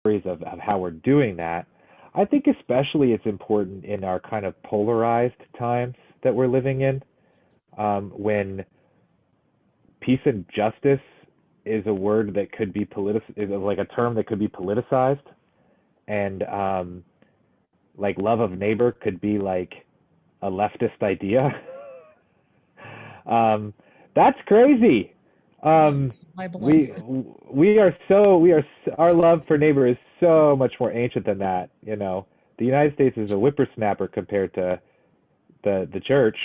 stories of how we're doing that. I think especially it's important in our kind of polarized times that we're living in, when peace and justice is a word that could be is like a term that could be politicized, and like love of neighbor could be like a leftist idea. um, that's crazy. Yeah, Um, my we beloved. our love for neighbor is so much more ancient than that. You know, the United States is a whippersnapper compared to the church,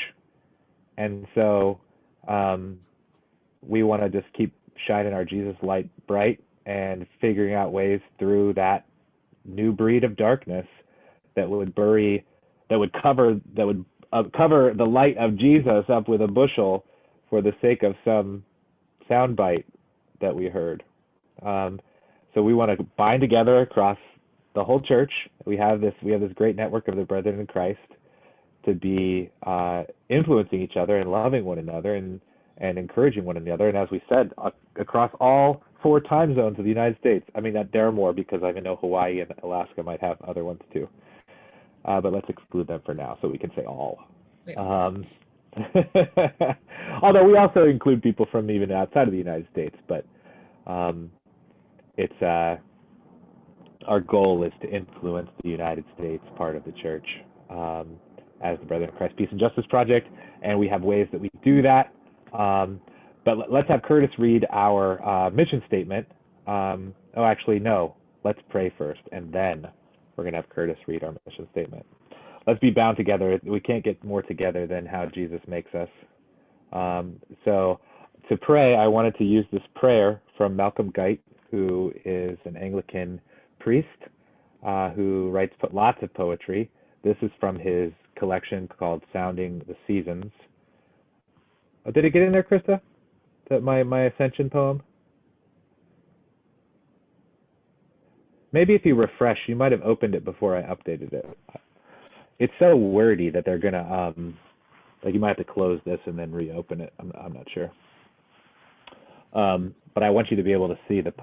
and so um, we want to just keep shining our Jesus light bright and figuring out ways through that new breed of darkness that would bury, that would cover the light of Jesus up with a bushel for the sake of some soundbite that we heard. Um, so we want to bind together across the whole church. We have this great network of the brethren in Christ to be influencing each other and loving one another and encouraging one another. And as we said, across all four time zones of the United States. I mean, there are more because I know Hawaii and Alaska might have other ones too. But let's exclude them for now so we can say all. They all count. Um, although we also include people from even outside of the United States, but um, it's our goal is to influence the United States part of the church, as the Brethren of Christ Peace and Justice Project, and we have ways that we do that. But let's have Curtis read our mission statement. Actually, no. Let's pray first, and then we're going to have Curtis read our mission statement. Let's be bound together. We can't get more together than how Jesus makes us. So to pray, I wanted to use this prayer from Malcolm Guite, who is an Anglican priest who writes lots of poetry. This is from his collection called Sounding the Seasons. Oh, did it get in there, Krista? That my Ascension poem? Maybe if you refresh, you might have opened it before I updated it. It's so wordy that they're gonna like you might have to close this and then reopen it. I'm not sure. But I want you to be able to see the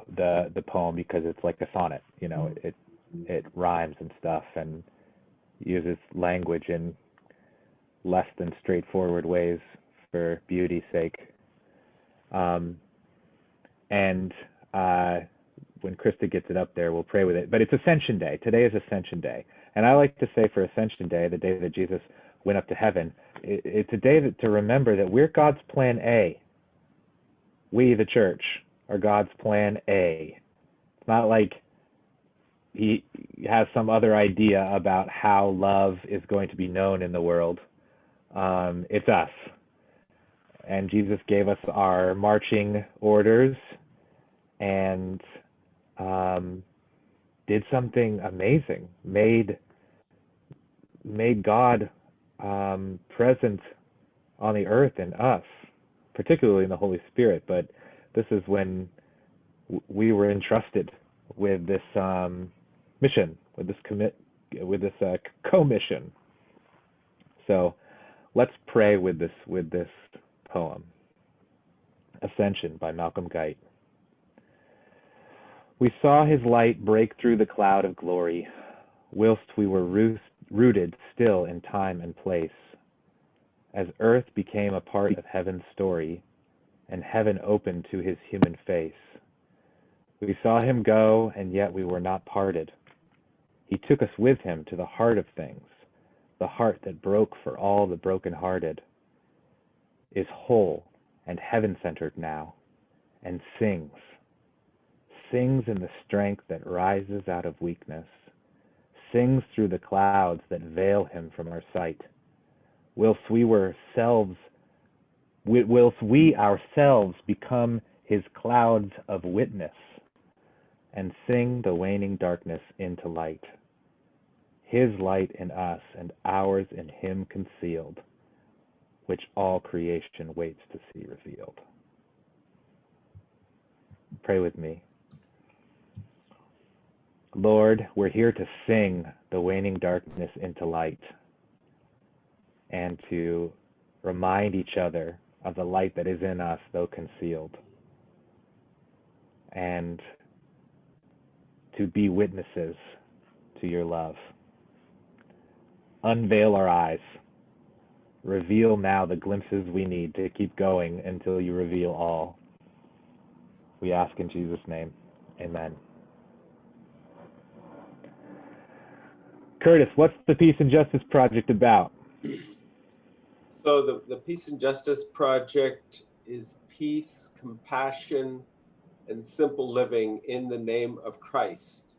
poem because it's like a sonnet. You know, it rhymes and stuff and uses language in less than straightforward ways for beauty's sake. And when Krista gets it up there, we'll pray with it. But it's Ascension Day. Today is Ascension Day. And I like to say for Ascension Day, the day that Jesus went up to heaven, it's a day to remember that we're God's plan A. We, the church, are God's plan A. It's not like he has some other idea about how love is going to be known in the world. It's us. And Jesus gave us our marching orders and did something amazing, made God present on the earth in us, particularly in the Holy Spirit. But this is when we were entrusted with this mission, with this commission. So let's pray with this poem, Ascension by Malcolm Guite. We saw his light break through the cloud of glory, whilst we were rooted still in time and place, as earth became a part of heaven's story, and heaven opened to his human face. We saw him go, and yet we were not parted. He took us with him to the heart of things, the heart that broke for all the broken-hearted, is whole and heaven-centered now, and sings in the strength that rises out of weakness, sings through the clouds that veil him from our sight, whilst we ourselves become his clouds of witness, and sing the waning darkness into light, his light in us and ours in him concealed, which all creation waits to see revealed. Pray with me. Lord, we're here to sing the waning darkness into light and to remind each other of the light that is in us, though concealed. And to be witnesses to your love. Unveil our eyes. Reveal now the glimpses we need to keep going until you reveal all. We ask in Jesus' name. Amen. Curtis, what's the Peace and Justice Project about? So the Peace and Justice Project is peace, compassion, and simple living in the name of Christ.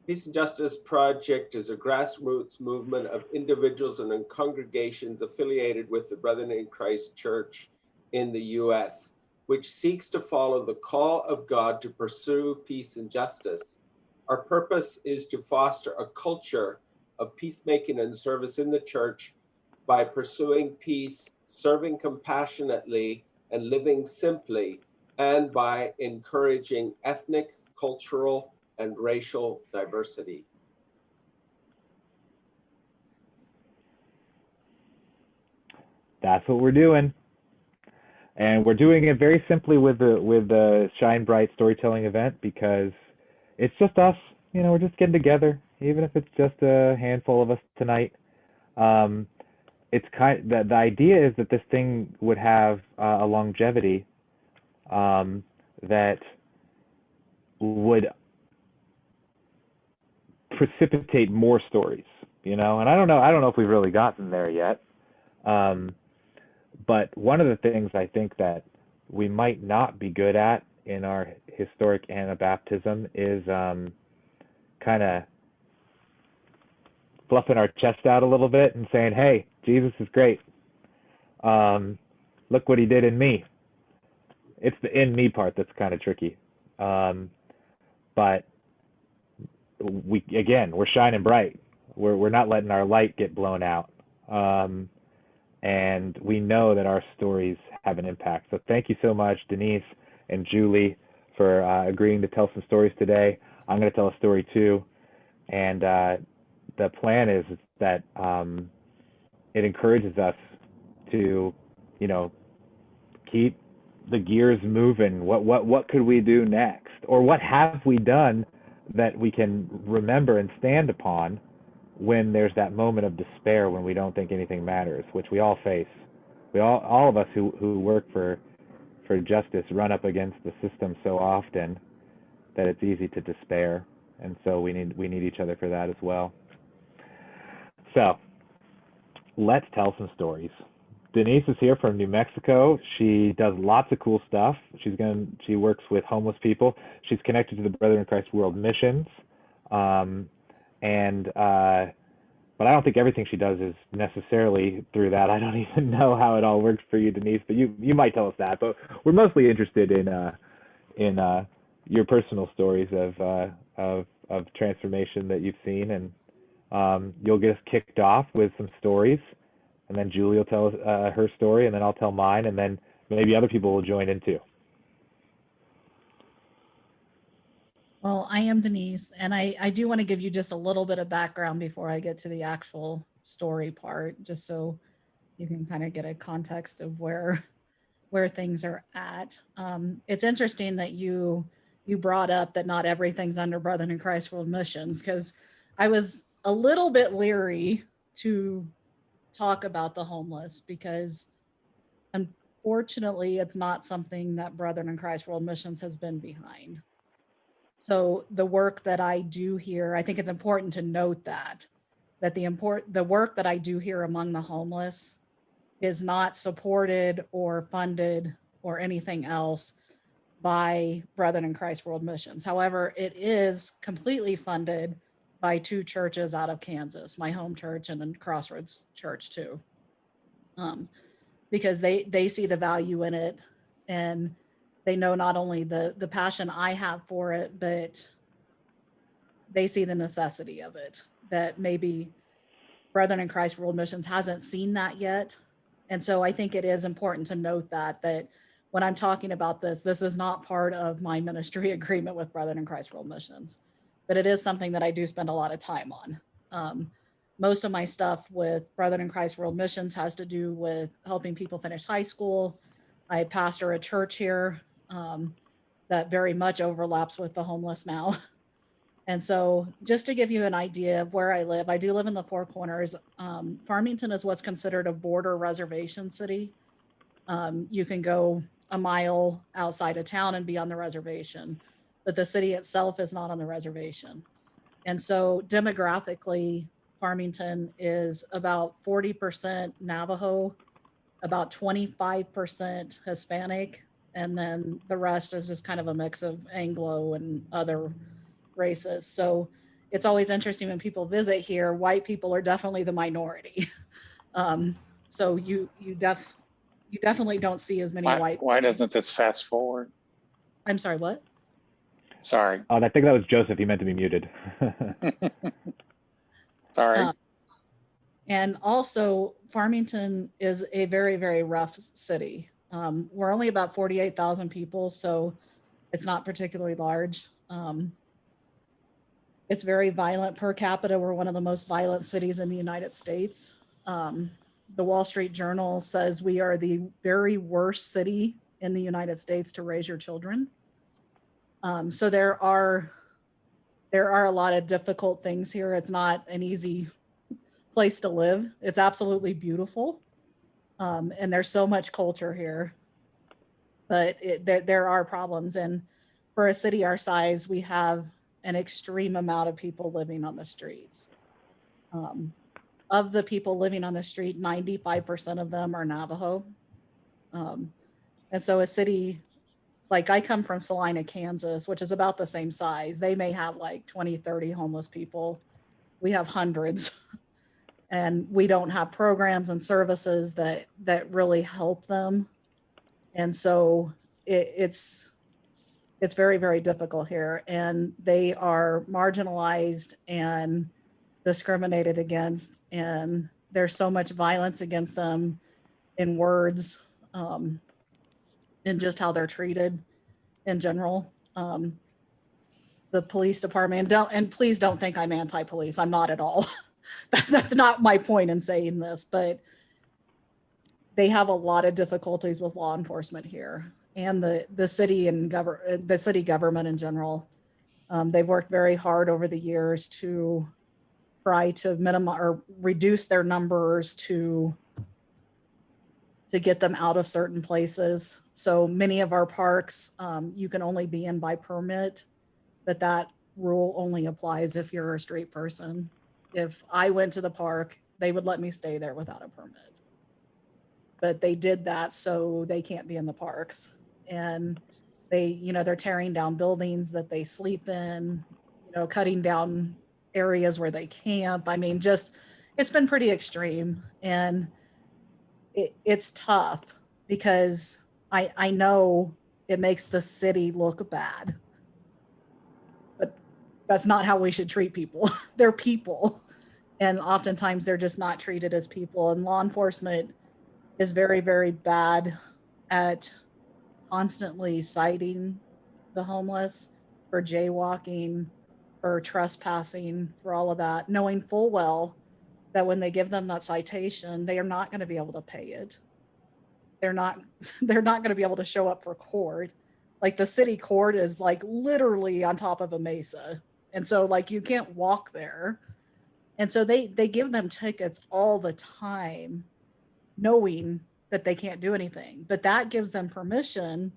Peace and Justice Project is a grassroots movement of individuals and congregations affiliated with the Brethren in Christ Church in the U.S., which seeks to follow the call of God to pursue peace and justice. Our purpose is to foster a culture of peacemaking and service in the church by pursuing peace, serving compassionately, and living simply, and by encouraging ethnic, cultural, and racial diversity. That's what we're doing. And we're doing it very simply with the Shine Bright storytelling event because it's just us. You know, we're just getting together, even if it's just a handful of us tonight. It's the idea is that this thing would have a longevity that would precipitate more stories, you know. And I don't know if we've really gotten there yet. But one of the things I think that we might not be good at in our historic Anabaptism is kind of fluffing our chest out a little bit and saying, hey, Jesus is great. Look what he did in me. It's the in me part that's kind of tricky. But we're shining bright. We're not letting our light get blown out. And we know that our stories have an impact. So thank you so much, Denise and Julie, for agreeing to tell some stories today. I'm going to tell a story too. And the plan is that it encourages us to, you know, keep the gears moving. What could we do next? Or what have we done that we can remember and stand upon when there's that moment of despair, when we don't think anything matters, which we all face. All of us who work for justice run up against the system so often that it's easy to despair. And so we need each other for that as well. So let's tell some stories. Denise is here from New Mexico. She does lots of cool stuff. She works with homeless people. She's connected to the Brethren in Christ World Missions. But I don't think everything she does is necessarily through that. I don't even know how it all works for you, Denise, but you might tell us that. But we're mostly interested in your personal stories of transformation that you've seen, and you'll get us kicked off with some stories, and then Julie will tell us her story, and then I'll tell mine, and then maybe other people will join in too. Well, I am Denise, and I do want to give you just a little bit of background before I get to the actual story part, just so you can kind of get a context of where things are at. It's interesting that you brought up that not everything's under Brethren in Christ World Missions, because I was a little bit leery to talk about the homeless because unfortunately it's not something that Brethren in Christ World Missions has been behind. So the work that I do here, I think it's important to note that the work that I do here among the homeless is not supported or funded or anything else by Brethren in Christ World Missions. However, it is completely funded by two churches out of Kansas, my home church and then Crossroads Church too, because they see the value in it, and they know not only the passion I have for it, but they see the necessity of it, that maybe Brethren in Christ World Missions hasn't seen that yet. And so I think it is important to note that when I'm talking about this is not part of my ministry agreement with Brethren in Christ World Missions, but it is something that I do spend a lot of time on. Most of my stuff with Brethren in Christ World Missions has to do with helping people finish high school. I pastor a church here that very much overlaps with the homeless now. And so just to give you an idea of where I live, I do live in the Four Corners. Farmington is what's considered a border reservation city. You can go a mile outside of town and be on the reservation, but the city itself is not on the reservation. And so demographically, Farmington is about 40% Navajo, about 25% Hispanic, and then the rest is just kind of a mix of Anglo and other races. So it's always interesting when people visit here, white people are definitely the minority. So you definitely don't see as many white. Why doesn't this fast forward? I'm sorry, what? Sorry. Oh, I think that was Joseph. He meant to be muted. Sorry. And also, Farmington is a very, very rough city. We're only about 48,000 people, so it's not particularly large. It's very violent per capita. We're one of the most violent cities in the United States. The Wall Street Journal says we are the very worst city in the United States to raise your children. So there are a lot of difficult things here. It's not an easy place to live. It's absolutely beautiful. And there's so much culture here, but there are problems. And for a city our size, we have an extreme amount of people living on the streets. Of the people living on the street, 95% of them are Navajo. And so a city, like I come from Salina, Kansas, which is about the same size. They may have like 20, 30 homeless people. We have hundreds. And we don't have programs and services that really help them. And so it's very, very difficult here. And they are marginalized and discriminated against. And there's so much violence against them in words, and just how they're treated in general. The police department, and please don't think I'm anti-police. I'm not at all. That's not my point in saying this, but they have a lot of difficulties with law enforcement here, and the city and the city government in general. They've worked very hard over the years to try to minimize or reduce their numbers to get them out of certain places. So many of our parks, you can only be in by permit, but that rule only applies if you're a street person. If I went to the park, they would let me stay there without a permit. But they did that so they can't be in the parks. And they're tearing down buildings that they sleep in, cutting down areas where they camp. I mean, it's been pretty extreme. And it's tough because I know it makes the city look bad. That's not how we should treat people. They're people. And oftentimes they're just not treated as people. And law enforcement is very, very bad at constantly citing the homeless for jaywalking, for trespassing, for all of that, knowing full well that when they give them that citation, they are not going to be able to pay it. They're not going to be able to show up for court. Like the city court is like literally on top of a mesa. And so like you can't walk there. And so they give them tickets all the time, knowing that they can't do anything. But that gives them permission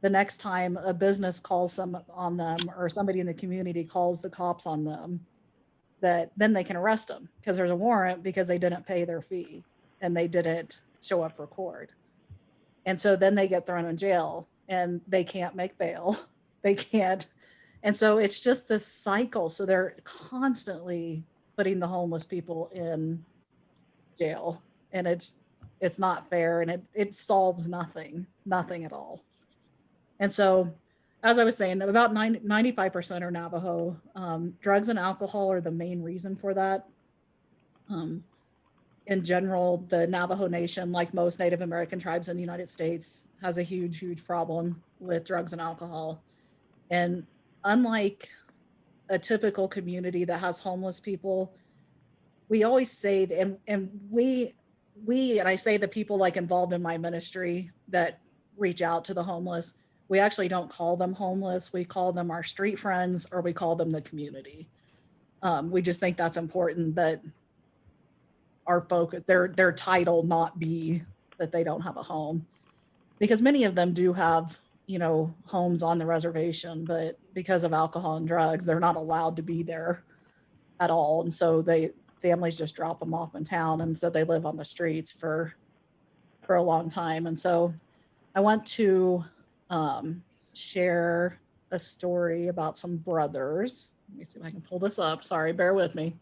the next time a business calls on them or somebody in the community calls the cops on them, that then they can arrest them because there's a warrant because they didn't pay their fee and they didn't show up for court. And so then they get thrown in jail and they can't make bail. They can't. And so it's just this cycle. So they're constantly putting the homeless people in jail, and it's not fair, and it solves nothing at all. And so, as I was saying, about 95% are Navajo. Drugs and alcohol are the main reason for that. In general, the Navajo Nation, like most Native American tribes in the United States, has a huge, huge problem with drugs and alcohol. And unlike a typical community that has homeless people, we always say, and we, and I say the people like involved in my ministry that reach out to the homeless, we actually don't call them homeless. We call them our street friends, or we call them the community. We just think that's important that our focus, their title not be that they don't have a home, because many of them do have, homes on the reservation, but because of alcohol and drugs, they're not allowed to be there at all. And so families just drop them off in town. And so they live on the streets for a long time. And so I want to share a story about some brothers. Let me see if I can pull this up. Sorry, bear with me.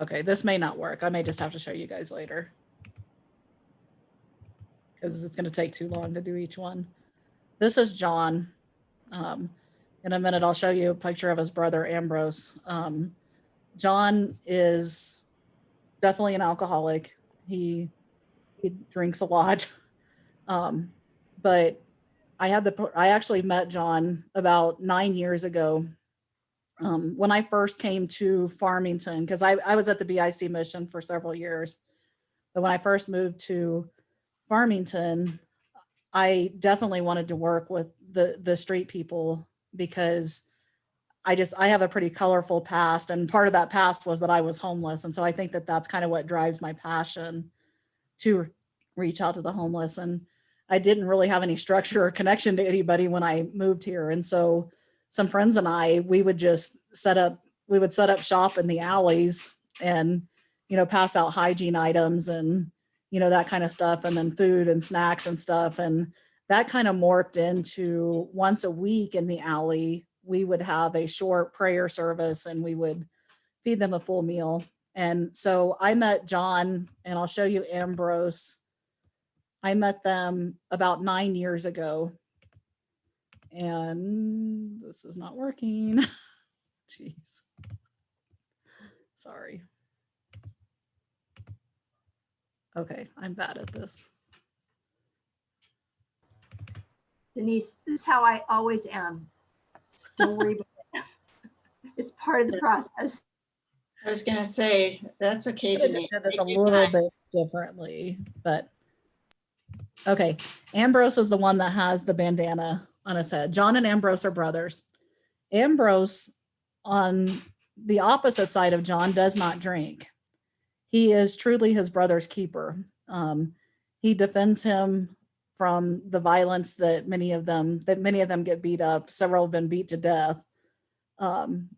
Okay, this may not work. I may just have to show you guys later, because it's going to take too long to do each one. This is John. In a minute, I'll show you a picture of his brother, Ambrose. John is definitely an alcoholic. He drinks a lot. But I actually met John about 9 years ago. When I first came to Farmington, because I was at the BIC mission for several years. But when I first moved to Farmington, I definitely wanted to work with the street people, because I have a pretty colorful past, and part of that past was that I was homeless. And so I think that that's kind of what drives my passion to reach out to the homeless. And I didn't really have any structure or connection to anybody when I moved here. And so some friends and we would set up shop in the alleys and, pass out hygiene items and, that kind of stuff, and then food and snacks and stuff. And that kind of morphed into once a week in the alley, we would have a short prayer service and we would feed them a full meal. And so I met John, and I'll show you Ambrose. I met them about 9 years ago. And this is not working. Jeez. Sorry. Okay, I'm bad at this. Denise, this is how I always am. Don't worry about it. It's part of the process. I was going to say, that's okay, Denise. I did this a little bit differently, but okay. Ambrose is the one that has the bandana on his head. John and Ambrose are brothers. Ambrose, on the opposite side of John, does not drink. He is truly his brother's keeper. He defends him from the violence that many of them get beat up. Several have been beat to death.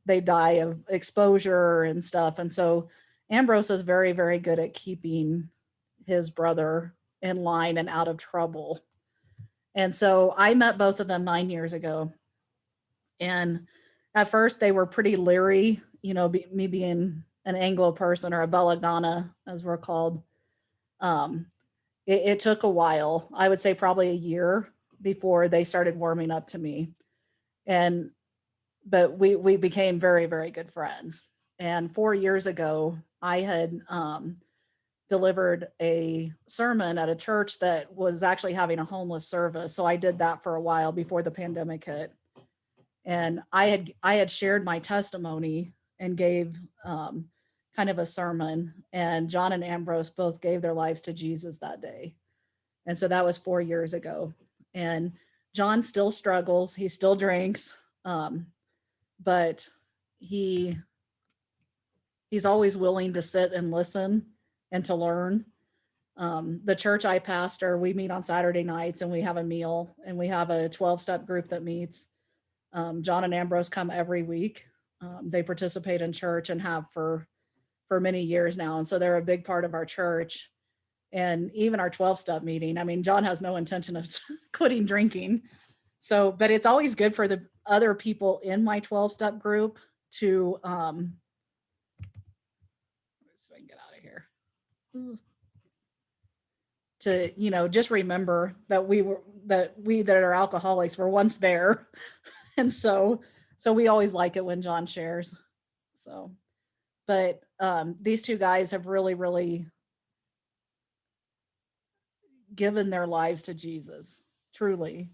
They die of exposure and stuff. And so Ambrose is very, very good at keeping his brother in line and out of trouble. And so I met both of them 9 years ago. And at first they were pretty leery, me being an Anglo person, or a Belagana, as we're called. It took a while. I would say probably a year before they started warming up to me. But we became very, very good friends. And 4 years ago, I had delivered a sermon at a church that was actually having a homeless service. So I did that for a while before the pandemic hit. And I had shared my testimony and gave kind of a sermon, and John and Ambrose both gave their lives to Jesus that day. And so that was 4 years ago. And John still struggles. He still drinks. But he's always willing to sit and listen and to learn. The church I pastor, we meet on Saturday nights and we have a meal, and we have a 12-step group that meets. John and Ambrose come every week. They participate in church and have for many years now. And so they're a big part of our church. And even our 12-step meeting, I mean, John has no intention of quitting drinking. So, but it's always good for the other people in my 12-step group to, so I can get out of here, to, just remember that we that are alcoholics were once there. And so we always like it when John shares. So, but these two guys have really, really given their lives to Jesus, truly.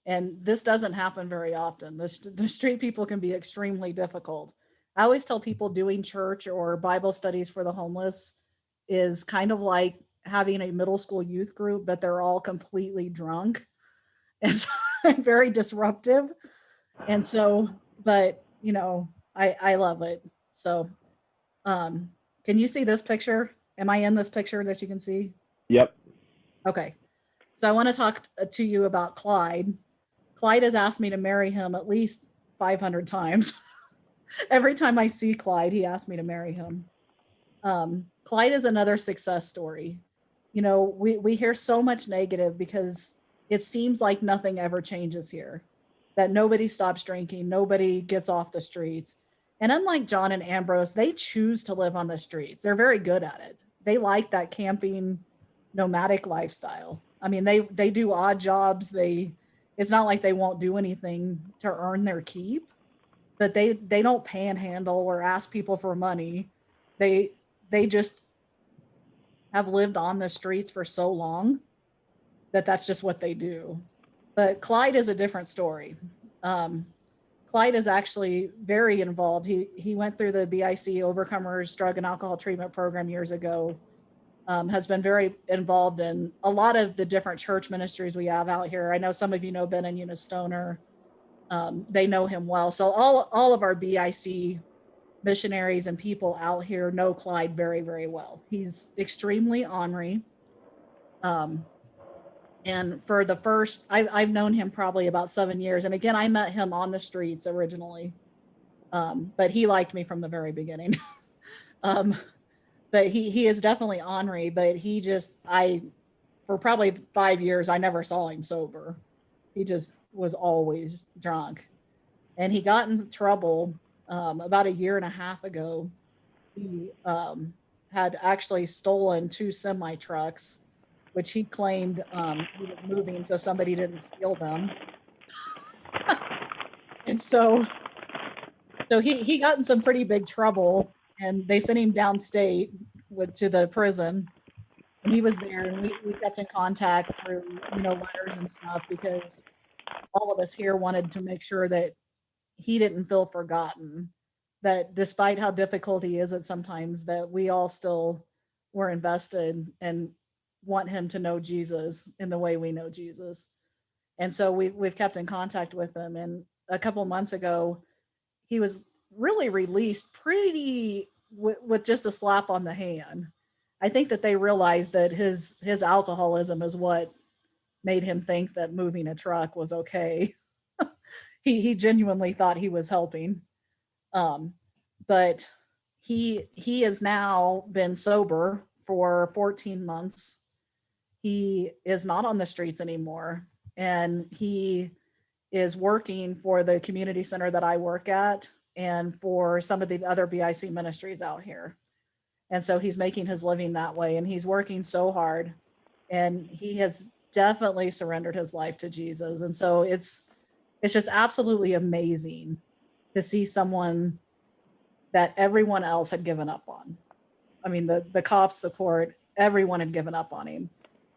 And this doesn't happen very often. The street people can be extremely difficult. I always tell people doing church or Bible studies for the homeless is kind of like having a middle school youth group, but they're all completely drunk. It's very disruptive. And so, but you know, I love it. So, um, can you see this picture? Am I in this picture that you can see? Yep. Okay. So I want to talk to you about Clyde. Clyde has asked me to marry him at least 500 times. Every time I see Clyde, he asks me to marry him. Clyde is another success story. You know, we hear so much negative because it seems like nothing ever changes here, that nobody stops drinking, nobody gets off the streets. And unlike John and Ambrose, they choose to live on the streets. They're very good at it. They like that camping, nomadic lifestyle. I mean, they do odd jobs. It's not like they won't do anything to earn their keep, but they don't panhandle or ask people for money. They just have lived on the streets for so long that that's just what they do. But Clyde is a different story. Clyde is actually very involved. He went through the BIC Overcomers Drug and Alcohol Treatment Program years ago. Has been very involved in a lot of the different church ministries we have out here. I know some of you know Ben and Eunice Stoner. They know him well. So all of our BIC missionaries and people out here know Clyde very, very well. He's extremely ornery. And for the first, I've known him probably about 7 years. And again, I met him on the streets originally. But he liked me from the very beginning. But he is definitely ornery, but for probably 5 years, I never saw him sober. He just was always drunk. And he got in trouble about a year and a half ago. He had actually stolen 2 semi trucks, which he claimed he was moving so somebody didn't steal them. And so he got in some pretty big trouble, and they sent him downstate to the prison. And he was there, and we kept in contact through, letters and stuff, because all of us here wanted to make sure that he didn't feel forgotten, that despite how difficult he is at sometimes, that we all still were invested and want him to know Jesus in the way we know Jesus. And so we've kept in contact with him. And a couple months ago, he was really released with just a slap on the hand. I think that they realized that his alcoholism is what made him think that moving a truck was okay. He genuinely thought he was helping. But he has now been sober for 14 months. He is not on the streets anymore. And he is working for the community center that I work at and for some of the other BIC ministries out here. And so he's making his living that way, and he's working so hard, and he has definitely surrendered his life to Jesus. And so it's just absolutely amazing to see someone that everyone else had given up on. I mean, the cops, the court, everyone had given up on him,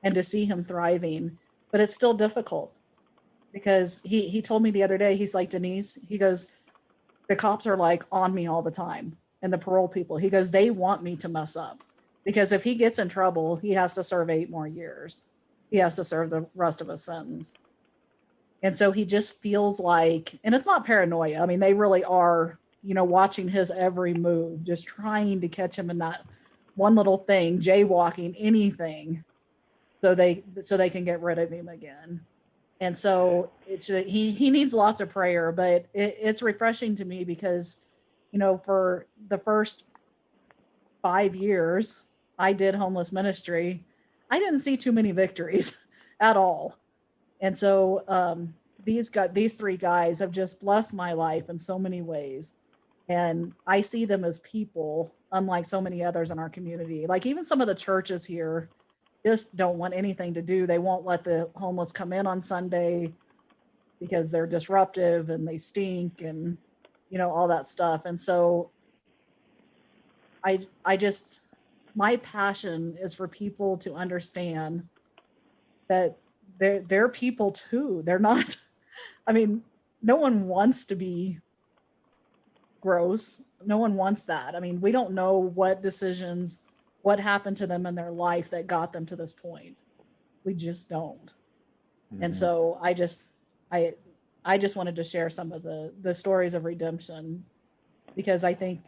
and to see him thriving. But it's still difficult, because he told me the other day, he's like, Denise, he goes, the cops are like on me all the time, and the parole people, he goes, they want me to mess up, because if he gets in trouble, he has to serve 8 more years. He has to serve the rest of his sentence. And so he just feels like, and it's not paranoia. I mean, they really are, watching his every move, just trying to catch him in that one little thing, jaywalking, anything, so they can get rid of him again. And so he needs lots of prayer, but it's refreshing to me because, for the first 5 years I did homeless ministry, I didn't see too many victories at all. And so these 3 guys have just blessed my life in so many ways. And I see them as people, unlike so many others in our community. Like even some of the churches here just don't want anything to do. They won't let the homeless come in on Sunday because they're disruptive and they stink and, all that stuff. And so my passion is for people to understand that they're people too. They're not, I mean, no one wants to be gross wants that. I mean, we don't know what decisions, what happened to them in their life that got them to this point. We just don't. And so I just wanted to share some of the stories of redemption, because I think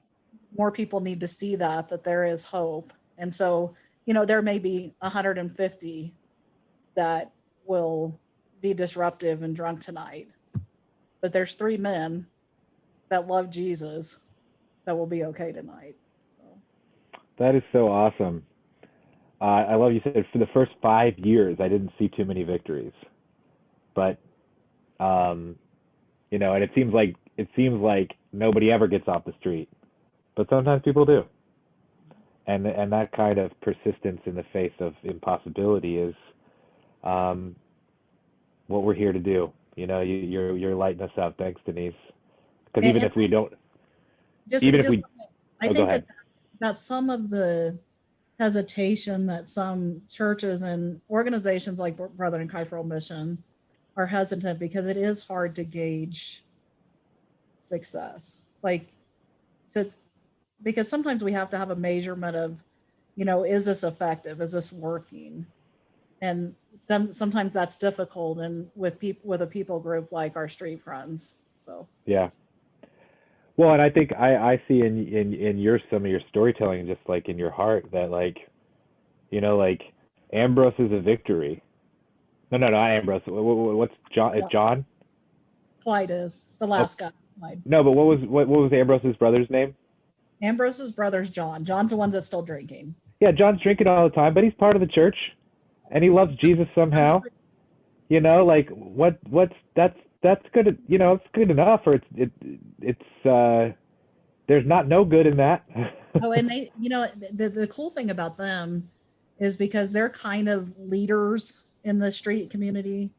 more people need to see that there is hope. And so, there may be 150 that will be disruptive and drunk tonight, but there's 3 men that love Jesus that will be okay tonight. So That is so awesome. I love you said for the first 5 years I didn't see too many victories, but and it seems like nobody ever gets off the street, but sometimes people do, and that kind of persistence in the face of impossibility is what we're here to do. You're lighting us up. Thanks, Denise. Because even if we don't, even if we, I go think ahead. that some of the hesitation that some churches and organizations like Brethren in Christ World Mission are hesitant, because it is hard to gauge success. Because sometimes we have to have a measurement of, is this effective? Is this working? And sometimes that's difficult, and with a people group like our Street Friends. So Yeah. Well, and I think I see in some of your storytelling, just like in your heart, that like Ambrose is a victory. No, not Ambrose. What's John? Yeah. John? Clyde is the last guy. Clyde. No, but what was Ambrose's brother's name? Ambrose's brother's John. John's the one that's still drinking. Yeah, John's drinking all the time, but he's part of the church, and he loves Jesus somehow. That's good. It's good enough, or it's there's not no good in that. Oh, and they, the cool thing about them is because they're kind of leaders in the street community.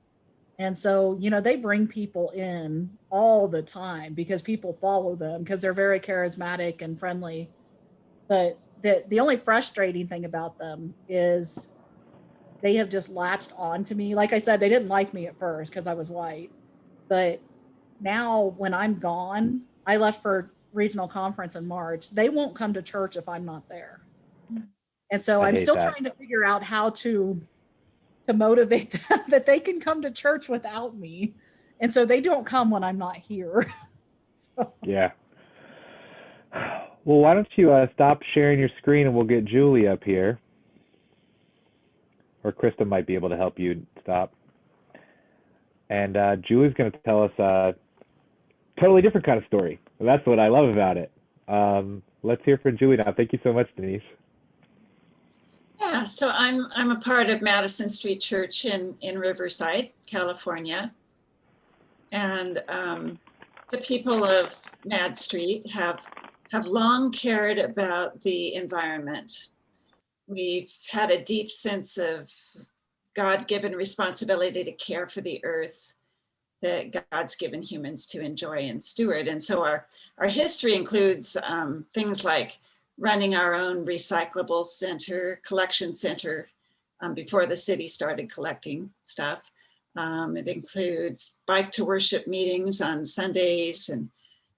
And so, they bring people in all the time because people follow them because they're very charismatic and friendly. But the only frustrating thing about them is they have just latched on to me. Like I said, they didn't like me at first because I was white. But now when I'm gone, I left for regional conference in March. They won't come to church if I'm not there. And so I'm still trying to figure out how to motivate them that they can come to church without me. And so they don't come when I'm not here. So. Yeah. Well, why don't you stop sharing your screen and we'll get Julie up here. Or Krista might be able to help you stop. And Julie's going to tell us a totally different kind of story. That's what I love about it. Let's hear from Julie now. Thank you so much, Denise. Yeah, so I'm a part of Madison Street Church in Riverside, California. And the people of Mad Street have long cared about the environment. We've had a deep sense of God-given responsibility to care for the earth that God's given humans to enjoy and steward. And so our history includes things like running our own recyclable center, collection center, before the city started collecting stuff. It includes bike to worship meetings on Sundays and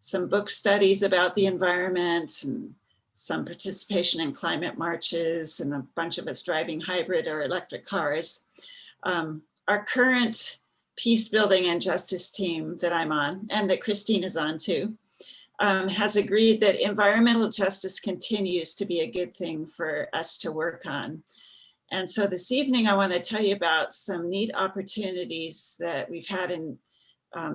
some book studies about the environment and some participation in climate marches and a bunch of us driving hybrid or electric cars. Our current peace building and justice team that I'm on and that Christine is on too, has agreed that environmental justice continues to be a good thing for us to work on. And so this evening, I want to tell you about some neat opportunities that we've had in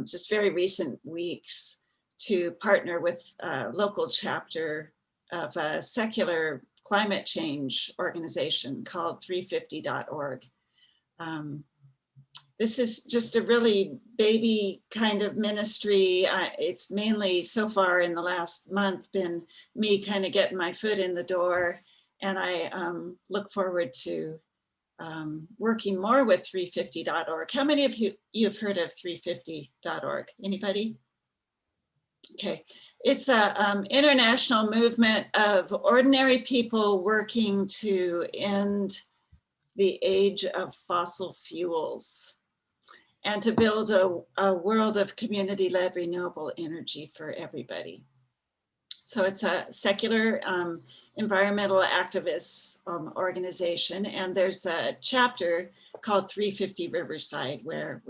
just very recent weeks to partner with a local chapter of a secular climate change organization called 350.org. This is just a really baby kind of ministry. It's mainly so far in the last month been me kind of getting my foot in the door. And I look forward to working more with 350.org. How many of you have heard of 350.org? Anybody? Okay, it's an international movement of ordinary people working to end the age of fossil fuels and to build a world of community-led renewable energy for everybody. So it's a secular environmental activists organization, and there's a chapter called 350 Riverside where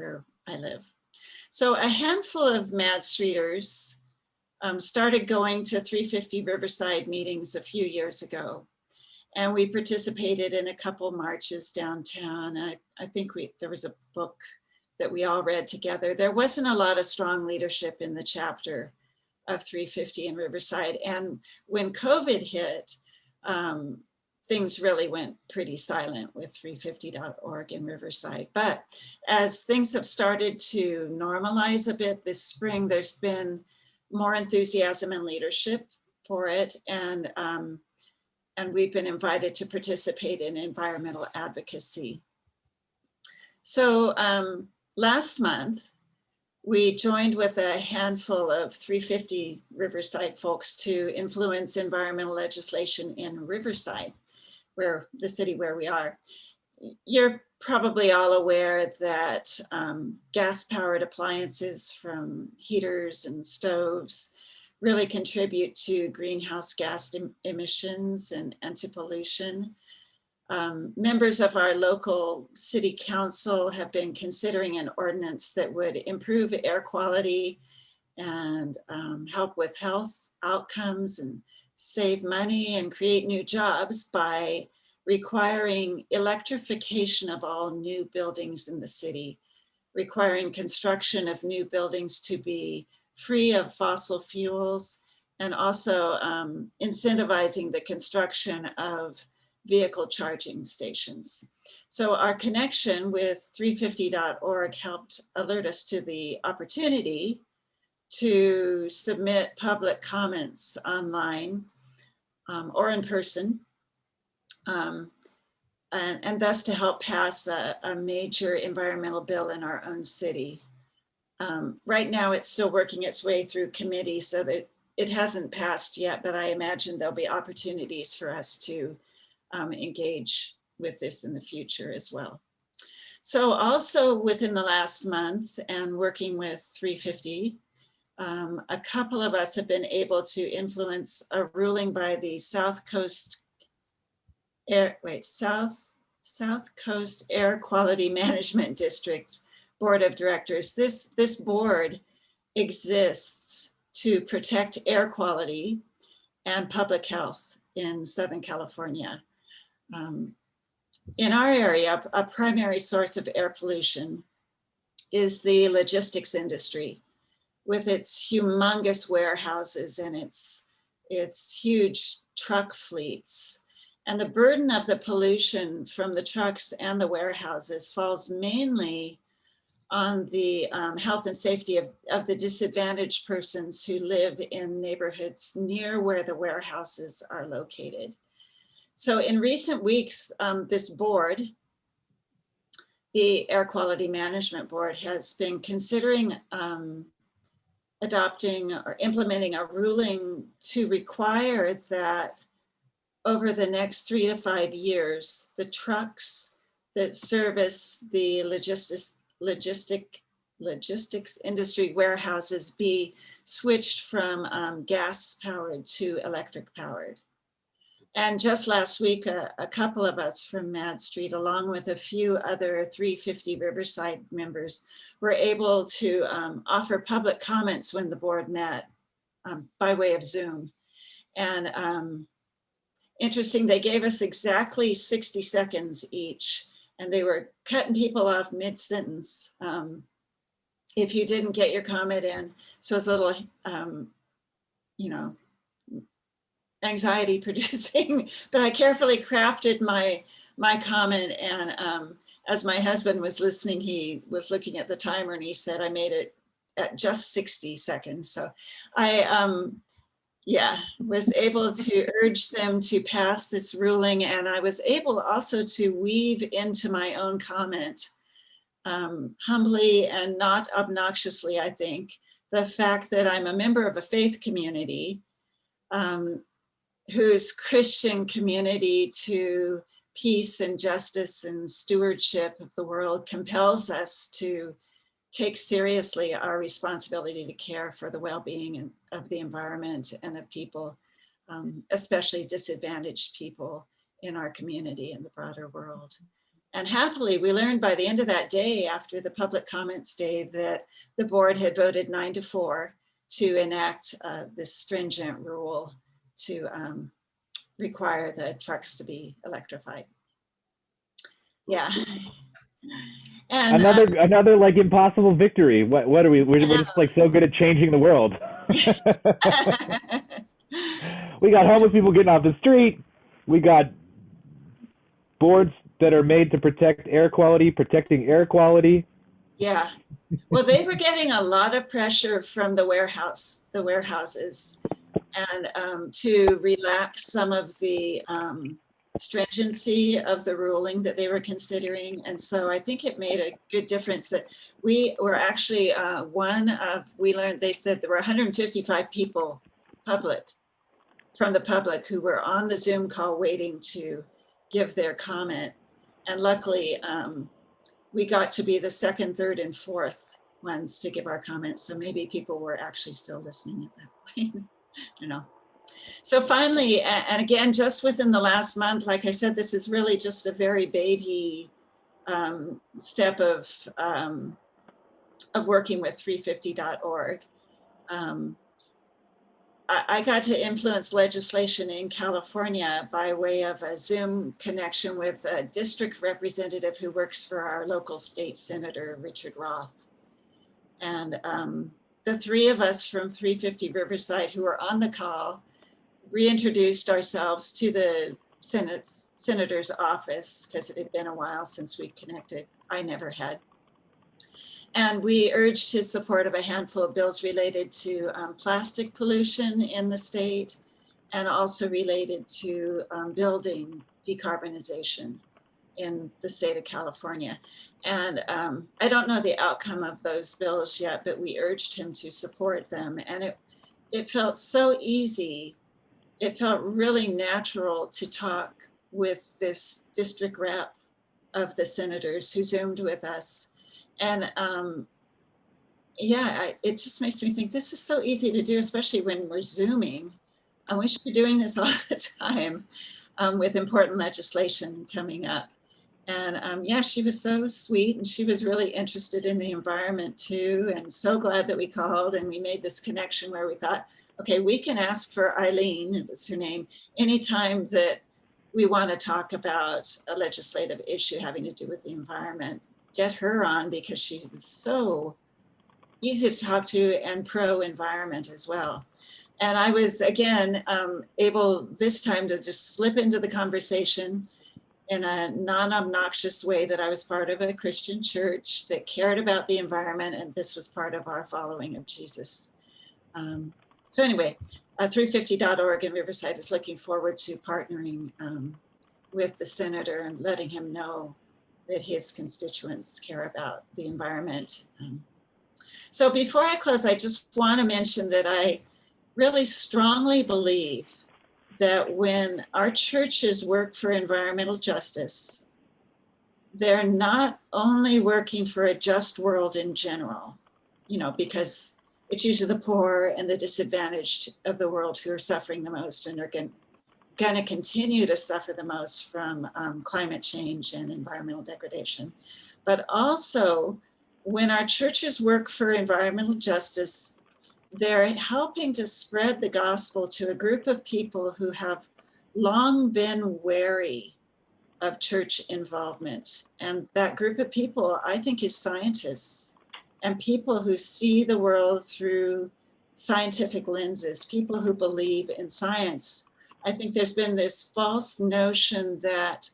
I live. So a handful of Mad Streeters started going to 350 Riverside meetings a few years ago. And we participated in a couple marches downtown. I think there was a book that we all read together. There wasn't a lot of strong leadership in the chapter of 350 in Riverside. And when COVID hit, things really went pretty silent with 350.org in Riverside. But as things have started to normalize a bit this spring, there's been more enthusiasm and leadership for it. And we've been invited to participate in environmental advocacy. So last month, we joined with a handful of 350 Riverside folks to influence environmental legislation in Riverside, where the city where we are. You're probably all aware that gas-powered appliances from heaters and stoves really contribute to greenhouse gas emissions and to pollution. Members of our local city council have been considering an ordinance that would improve air quality and help with health outcomes and save money and create new jobs by requiring electrification of all new buildings in the city, requiring construction of new buildings to be free of fossil fuels, and also incentivizing the construction of vehicle charging stations. So our connection with 350.org helped alert us to the opportunity to submit public comments online or in person, and thus to help pass a major environmental bill in our own city. Right now, it's still working its way through committee, so that it hasn't passed yet, but I imagine there'll be opportunities for us to engage with this in the future as well. So also within the last month and working with 350, a couple of us have been able to influence a ruling by the South Coast Air Quality Management District Board of Directors. This board exists to protect air quality and public health in Southern California. In our area, a primary source of air pollution is the logistics industry, with its humongous warehouses and its huge truck fleets. And the burden of the pollution from the trucks and the warehouses falls mainly on the health and safety of the disadvantaged persons who live in neighborhoods near where the warehouses are located. So in recent weeks, this board, the Air Quality Management Board, has been considering adopting or implementing a ruling to require that over the next 3 to 5 years, the trucks that service the logistics industry warehouses be switched from gas powered to electric powered. And just last week, a couple of us from Mad Street, along with a few other 350 Riverside members, were able to offer public comments when the board met by way of Zoom. And interesting, they gave us exactly 60 seconds each, and they were cutting people off mid-sentence if you didn't get your comment in. So it's a little, anxiety producing, but I carefully crafted my comment. And as my husband was listening, he was looking at the timer and he said, I made it at just 60 seconds. So I, was able to urge them to pass this ruling. And I was able also to weave into my own comment, humbly and not obnoxiously, I think, the fact that I'm a member of a faith community whose Christian community to peace and justice and stewardship of the world compels us to take seriously our responsibility to care for the well-being of the environment and of people, especially disadvantaged people in our community and the broader world. And happily, we learned by the end of that day, after the public comments day, that the board had voted 9-4 to enact this stringent rule to require the trucks to be electrified. Yeah. And another like impossible victory. What are we? We're just like so good at changing the world. We got homeless people getting off the street. We got boards that are made to protect air quality, protecting air quality. Yeah. Well, they were getting a lot of pressure from the warehouses, and to relax some of the stringency of the ruling that they were considering. And so I think it made a good difference that we were actually we learned, they said there were 155 people from the public who were on the Zoom call waiting to give their comment. And luckily, we got to be the second, third, and fourth ones to give our comments. So maybe people were actually still listening at that point, you know. So finally, and again, just within the last month, like I said, this is really just a very baby step of working with 350.org. I got to influence legislation in California by way of a Zoom connection with a district representative who works for our local state senator, Richard Roth. And the three of us from 350 Riverside who were on the call reintroduced ourselves to the senator's office, because it had been a while since we connected. I never had. And we urged his support of a handful of bills related to plastic pollution in the state, and also related to building decarbonization in the state of California. And I don't know the outcome of those bills yet, but we urged him to support them. And it felt so easy. It felt really natural to talk with this district rep of the senators who Zoomed with us. And it just makes me think this is so easy to do, especially when we're Zooming. And we should be doing this all the time with important legislation coming up. And she was so sweet, and she was really interested in the environment too. And so glad that we called and we made this connection where we thought, okay, we can ask for Eileen, that's her name, anytime that we want to talk about a legislative issue having to do with the environment. Get her on, because she was so easy to talk to and pro-environment as well. And I was, again, able this time to just slip into the conversation in a non-obnoxious way that I was part of a Christian church that cared about the environment, and this was part of our following of Jesus. So anyway, 350.org in Riverside is looking forward to partnering with the senator and letting him know that his constituents care about the environment. So before I close, I just want to mention that I really strongly believe that when our churches work for environmental justice, they're not only working for a just world in general, you know, because it's usually the poor and the disadvantaged of the world who are suffering the most and are going to continue to suffer the most from climate change and environmental degradation. But also, when our churches work for environmental justice, they're helping to spread the gospel to a group of people who have long been wary of church involvement. And that group of people, I think, is scientists and people who see the world through scientific lenses, people who believe in science. I think there's been this false notion that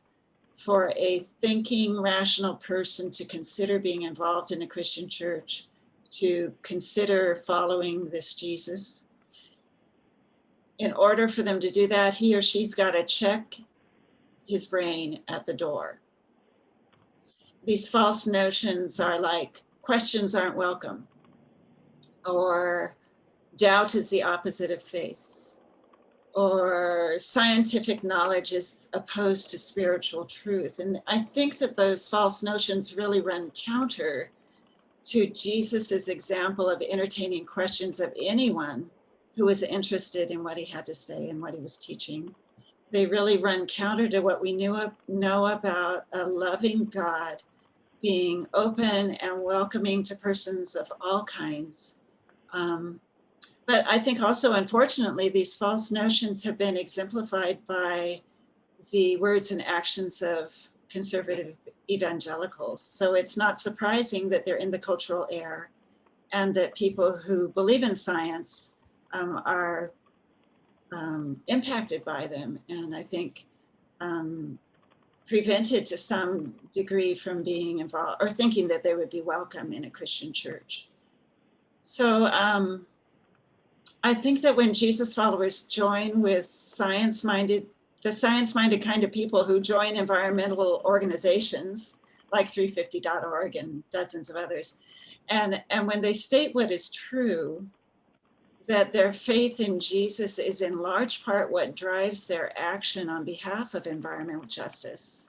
for a thinking, rational person to consider being involved in a Christian church, to consider following this Jesus, in order for them to do that, he or she's got to check his brain at the door. These false notions are like, questions aren't welcome, or doubt is the opposite of faith, or scientific knowledge is opposed to spiritual truth. And I think that those false notions really run counter to Jesus's example of entertaining questions of anyone who was interested in what he had to say and what he was teaching. They really run counter to what we know about a loving God being open and welcoming to persons of all kinds. But I think also, unfortunately, these false notions have been exemplified by the words and actions of conservative evangelicals. So it's not surprising that they're in the cultural air and that people who believe in science are impacted by them. And I think prevented to some degree from being involved or thinking that they would be welcome in a Christian church. So I think that when Jesus followers join with the science-minded kind of people who join environmental organizations like 350.org and dozens of others, and when they state what is true, that their faith in Jesus is in large part what drives their action on behalf of environmental justice,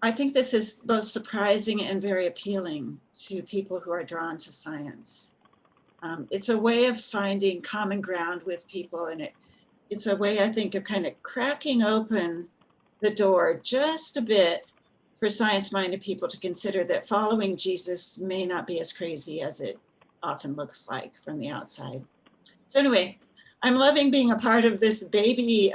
I think this is both surprising and very appealing to people who are drawn to science. It's a way of finding common ground with people, and it's a way, I think, of kind of cracking open the door just a bit for science-minded people to consider that following Jesus may not be as crazy as it often looks like from the outside. So anyway, I'm loving being a part of this baby,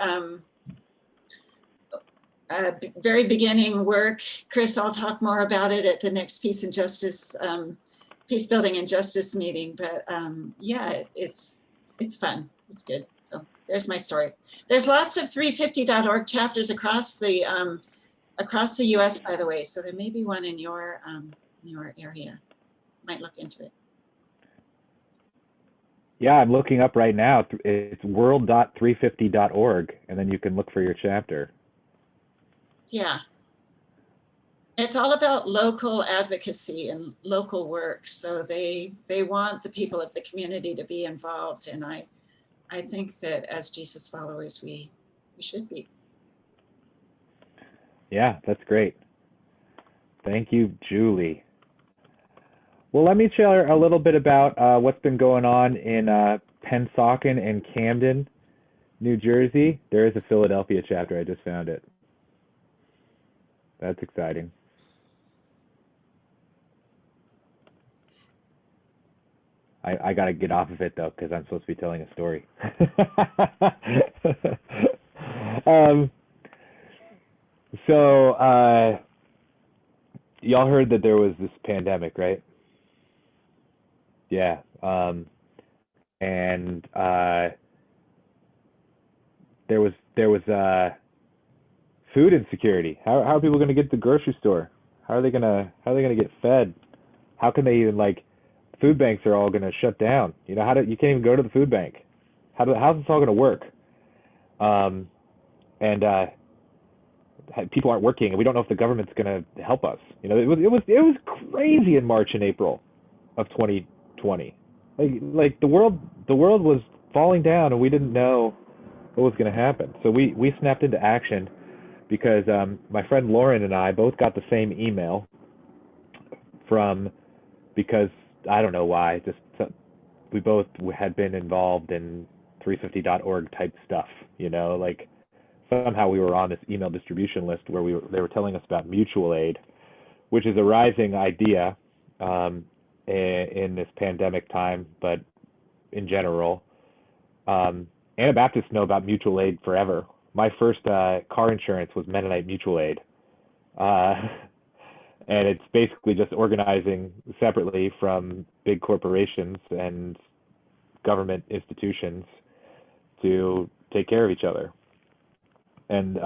very beginning work. Chris, I'll talk more about it at the next Peace and Justice, Peace Building and Justice meeting. But yeah, it's fun. It's good. So there's my story. There's lots of 350.org chapters across the U.S., by the way. So there may be one in your area. Might look into it. Yeah, I'm looking up right now. It's world.350.org, and then you can look for your chapter. Yeah. It's all about local advocacy and local work. So they want the people of the community to be involved. And I think that as Jesus followers, we should be. Yeah, that's great. Thank you, Julie. Well, let me share a little bit about what's been going on in Pennsauken and Camden, New Jersey. There is a Philadelphia chapter. I just found it. That's exciting. I got to get off of it, though, because I'm supposed to be telling a story. So, y'all heard that there was this pandemic, right? Yeah. And there was food insecurity. How are people going to get to the grocery store? How are they gonna get fed? How can they even, like, food banks are all going to shut down? You know, you can't even go to the food bank. How's this all going to work? And people aren't working, and we don't know if the government's going to help us. You know, it was crazy in March and April of 2020. Like the world was falling down, and we didn't know what was going to happen. So we snapped into action because my friend Lauren and I both got the same email because I don't know why, we both had been involved in 350.org type stuff, you know, like somehow we were on this email distribution list where they were telling us about mutual aid, which is a rising idea in this pandemic time, but in general. Anabaptists know about mutual aid forever. My first car insurance was Mennonite Mutual Aid. And it's basically just organizing separately from big corporations and government institutions to take care of each other. And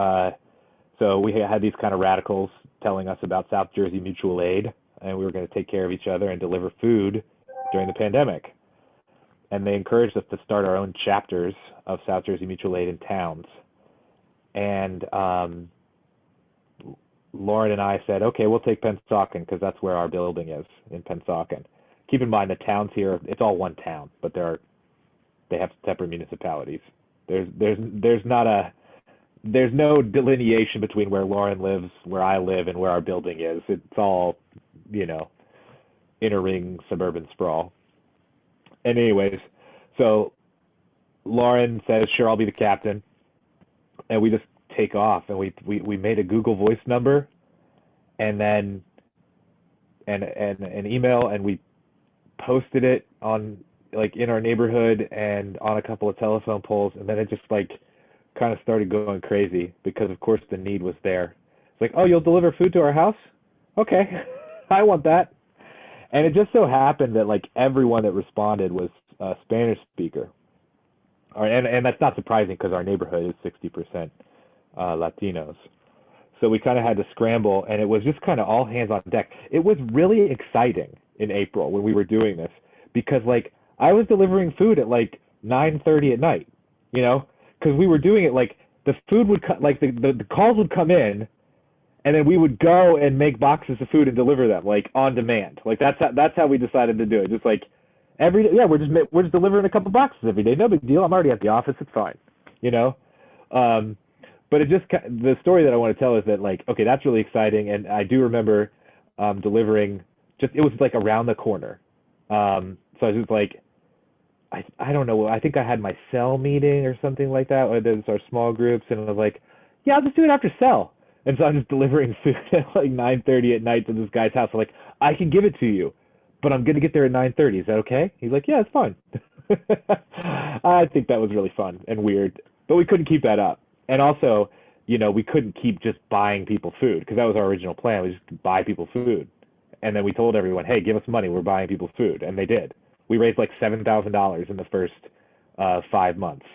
so we had these kind of radicals telling us about South Jersey Mutual Aid, and we were going to take care of each other and deliver food during the pandemic. And they encouraged us to start our own chapters of South Jersey Mutual Aid in towns. And Lauren and I said, okay, we'll take Pennsauken because that's where our building is, in Pennsauken. Keep in mind the towns here, it's all one town, but they have separate municipalities. There's no delineation between where Lauren lives, where I live, and where our building is. It's all, you know, inner ring suburban sprawl. And anyways, so Lauren says, "Sure, I'll be the captain," and we just take off. And we made a Google Voice number, and then and an email, and we posted it on like in our neighborhood and on a couple of telephone poles, and then it just like kind of started going crazy because of course the need was there. It's like, "Oh, you'll deliver food to our house? Okay, I want that." And it just so happened that like everyone that responded was a Spanish speaker, and that's not surprising because our neighborhood is 60% Latinos. So we kind of had to scramble, and it was just kind of all hands on deck. It was really exciting in April when we were doing this because like I was delivering food at like 9:30 at night, you know, because we were doing it like the food would like the calls would come in, and then we would go and make boxes of food and deliver them like on demand. Like that's how we decided to do it. Just like we're just delivering a couple boxes every day. No big deal. I'm already at the office. It's fine, you know. But it just the story that I want to tell is that like, okay, that's really exciting, and I do remember delivering. Just it was like around the corner. So I was just like, I don't know. I think I had my cell meeting or something like that. Or there's our small groups, and I was like, yeah, I'll just do it after cell. And so I'm just delivering food at like 9:30 at night to this guy's house. I'm like, I can give it to you, but I'm gonna get there at 9:30. Is that okay? He's like, yeah, it's fine. I think that was really fun and weird, but we couldn't keep that up. And also, you know, we couldn't keep just buying people food because that was our original plan. We just buy people food, and then we told everyone, hey, give us money. We're buying people food, and they did. We raised like $7,000 in the first 5 months.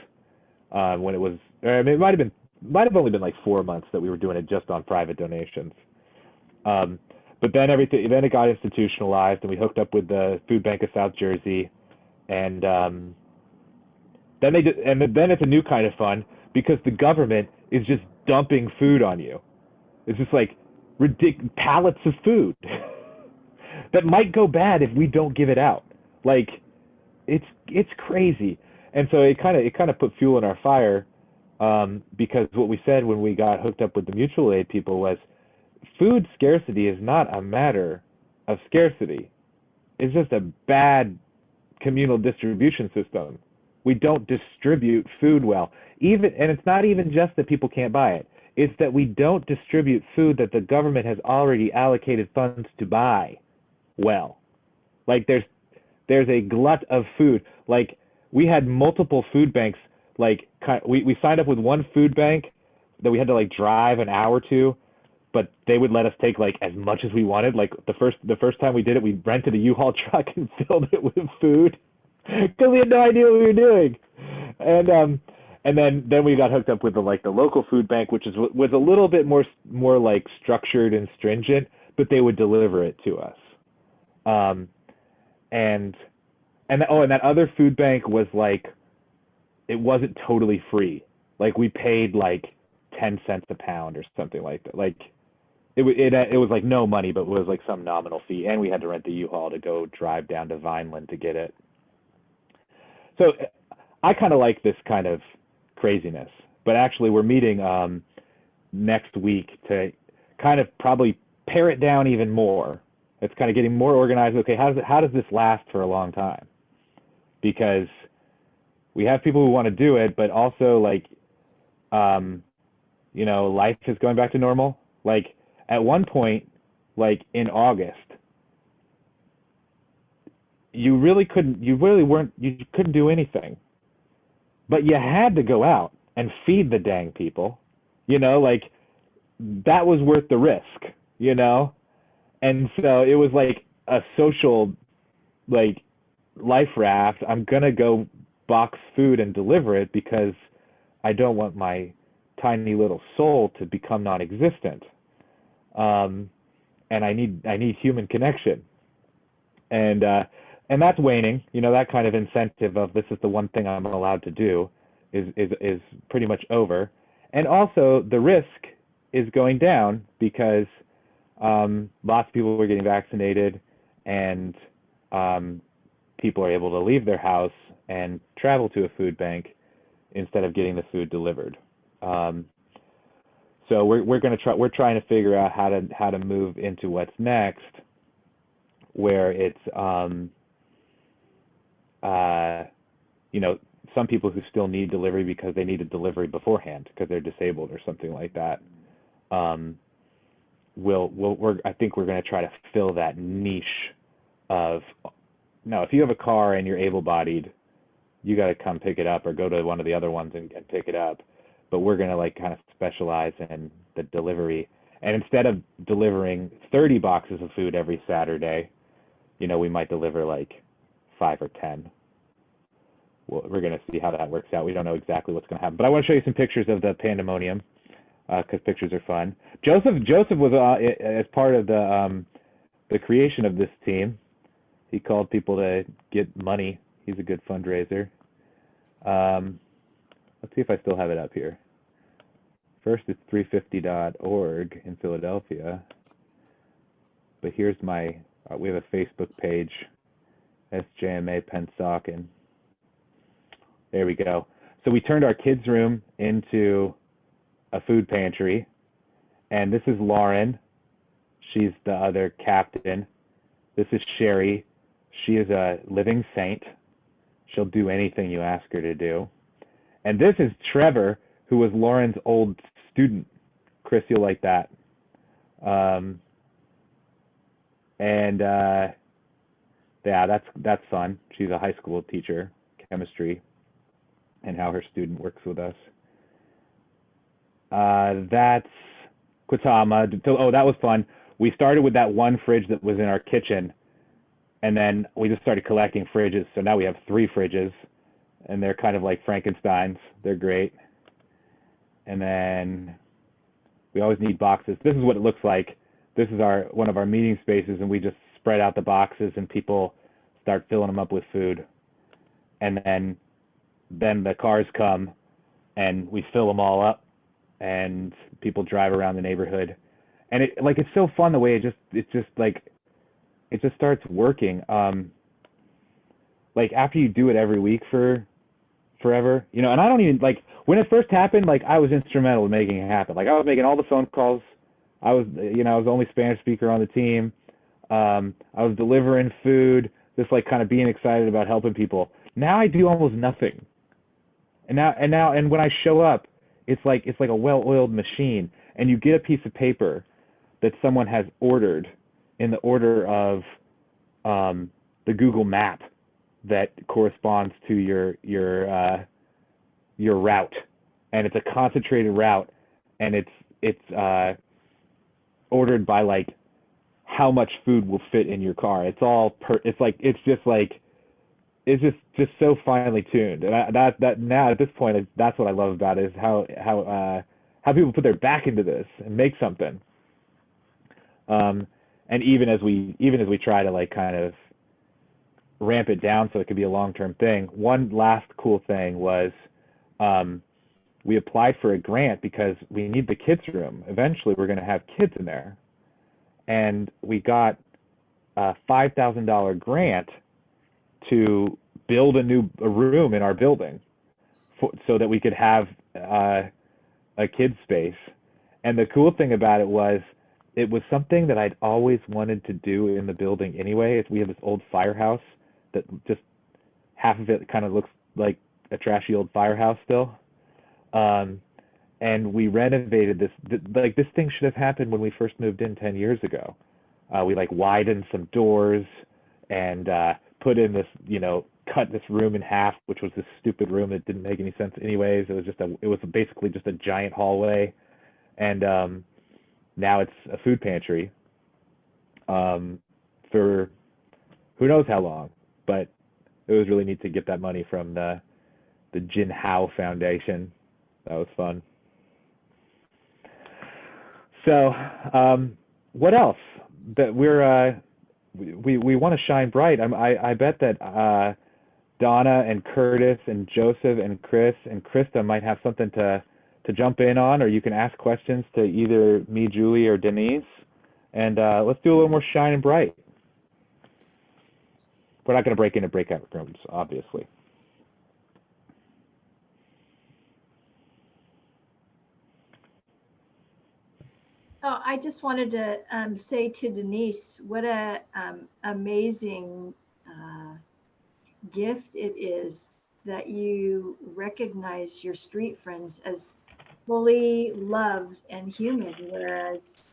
When it was, I mean, it might have only been like 4 months that we were doing it just on private donations. But then then it got institutionalized, and we hooked up with the Food Bank of South Jersey, and then then it's a new kind of fun because the government is just dumping food on you. It's just like pallets of food that might go bad if we don't give it out. Like it's crazy, and so it kind of put fuel in our fire. Because what we said when we got hooked up with the mutual aid people was food scarcity is not a matter of scarcity. It's just a bad communal distribution system. We don't distribute food well. And it's not even just that people can't buy it. It's that we don't distribute food that the government has already allocated funds to buy well. Like there's a glut of food. Like we had multiple food banks. Like we signed up with one food bank that we had to like drive an hour to, but they would let us take like as much as we wanted. Like the first time we did it, we rented a U-Haul truck and filled it with food because we had no idea what we were doing. And then we got hooked up with the local food bank, which was a little bit more like structured and stringent, but they would deliver it to us. And that other food bank was like, it wasn't totally free. Like we paid like 10 cents a pound or something like that. Like it was like no money, but it was like some nominal fee, and we had to rent the U-Haul to go drive down to Vineland to get it. So I kind of like this kind of craziness, but actually we're meeting next week to kind of probably pare it down even more. It's kind of getting more organized. Okay, how does this last for a long time? Because we have people who want to do it, but also like, you know, life is going back to normal. Like at one point, like in August, you couldn't do anything, but you had to go out and feed the dang people, you know, like that was worth the risk, you know? And so it was like a social, like life raft. I'm going to go box food and deliver it because I don't want my tiny little soul to become non-existent. And I need human connection. And that's waning, you know, that kind of incentive of this is the one thing I'm allowed to do is pretty much over. And also the risk is going down because lots of people are getting vaccinated, and people are able to leave their house and travel to a food bank instead of getting the food delivered. So we're trying to figure out how to move into what's next, where it's you know, some people who still need delivery because they needed delivery beforehand because they're disabled or something like that. I think we're going to try to fill that niche of, no, if you have a car and you're able-bodied, you got to come pick it up or go to one of the other ones and pick it up. But we're going to like kind of specialize in the delivery. And instead of delivering 30 boxes of food every Saturday, you know, we might deliver like 5 or 10. Well, we're going to see how that works out. We don't know exactly what's going to happen. But I want to show you some pictures of the pandemonium because pictures are fun. Joseph was as part of the creation of this team. He called people to get money. He's a good fundraiser. Let's see if I still have it up here. First, it's 350.org in Philadelphia. But here's my, we have a Facebook page, SJMA Pennsauken. There we go. So we turned our kids' room into a food pantry. And this is Lauren. She's the other captain. This is Sherry. She is a living saint. She'll do anything you ask her to do. And this is Trevor, who was Lauren's old student. Chris, you'll like that. Yeah, that's fun. She's a high school teacher, chemistry, and how her student works with us. That's Kwatama. Oh, that was fun. We started with that one fridge that was in our kitchen, and then we just started collecting fridges. So now we have 3 fridges, and they're kind of like Frankensteins. They're great. And then we always need boxes. This is what it looks like. This is one of our meeting spaces, and we just spread out the boxes, and people start filling them up with food. And then the cars come, and we fill them all up, and people drive around the neighborhood. And it's so fun the way it just starts working. Like after you do it every week for forever, you know, and I don't even, like, when it first happened, like, I was instrumental in making it happen. Like, I was making all the phone calls. I was the only Spanish speaker on the team. I was delivering food, just like kind of being excited about helping people. Now I do almost nothing. And when I show up, it's like a well-oiled machine, and you get a piece of paper that someone has ordered in the order of the Google map that corresponds to your route, and it's a concentrated route, and it's ordered by like how much food will fit in your car. It's all it's just so finely tuned, and that now at this point, that's what I love about it, is how people put their back into this and make something. And even as we try to like kind of ramp it down so it could be a long-term thing, one last cool thing was we applied for a grant because we need the kids' room. Eventually, we're going to have kids in there, and we got a $5,000 grant to build a room in our building so that we could have a kids space. And the cool thing about it was something that I'd always wanted to do in the building anyway. We have this old firehouse that just half of it kind of looks like a trashy old firehouse still. And we renovated this. This thing should have happened when we first moved in 10 years ago. We like widened some doors and put in this, cut this room in half, which was this stupid room that didn't make any sense anyways. It was basically just a giant hallway. And now it's a food pantry for who knows how long, but it was really neat to get that money from the Jin Hao Foundation. That was fun. So what else? That we want to shine bright. I bet that Donna and Curtis and Joseph and Chris and Krista might have something to jump in on, or you can ask questions to either me, Julie, or Denise, and let's do a little more shining bright. We're not going to break into breakout rooms, obviously. Oh, I just wanted to say to Denise, what a amazing gift it is that you recognize your street friends as fully loved and human, whereas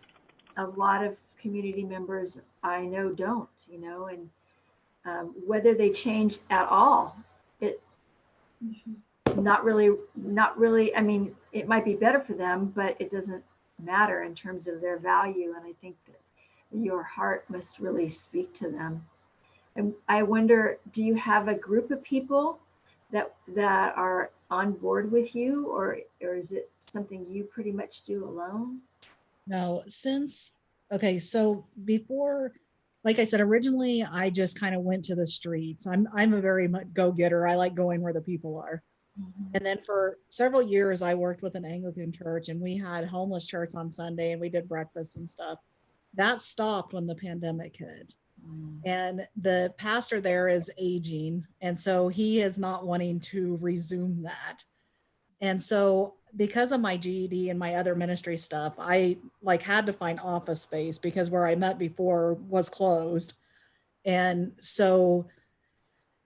a lot of community members I know don't, and whether they change at all, it not really, I mean, it might be better for them, but it doesn't matter in terms of their value. And I think that your heart must really speak to them. And I wonder, do you have a group of people that are on board with you, or is it something you pretty much do alone? No, okay, so before, like I said, originally I just kind of went to the streets. I'm a very much go-getter. I like going where the people are. And then for several years, I worked with an Anglican church, and we had homeless church on Sunday, and we did breakfast and stuff. That stopped when the pandemic hit. And the pastor there is aging, and so he is not wanting to resume that. And so because of my GED and my other ministry stuff, I had to find office space because where I met before was closed. And so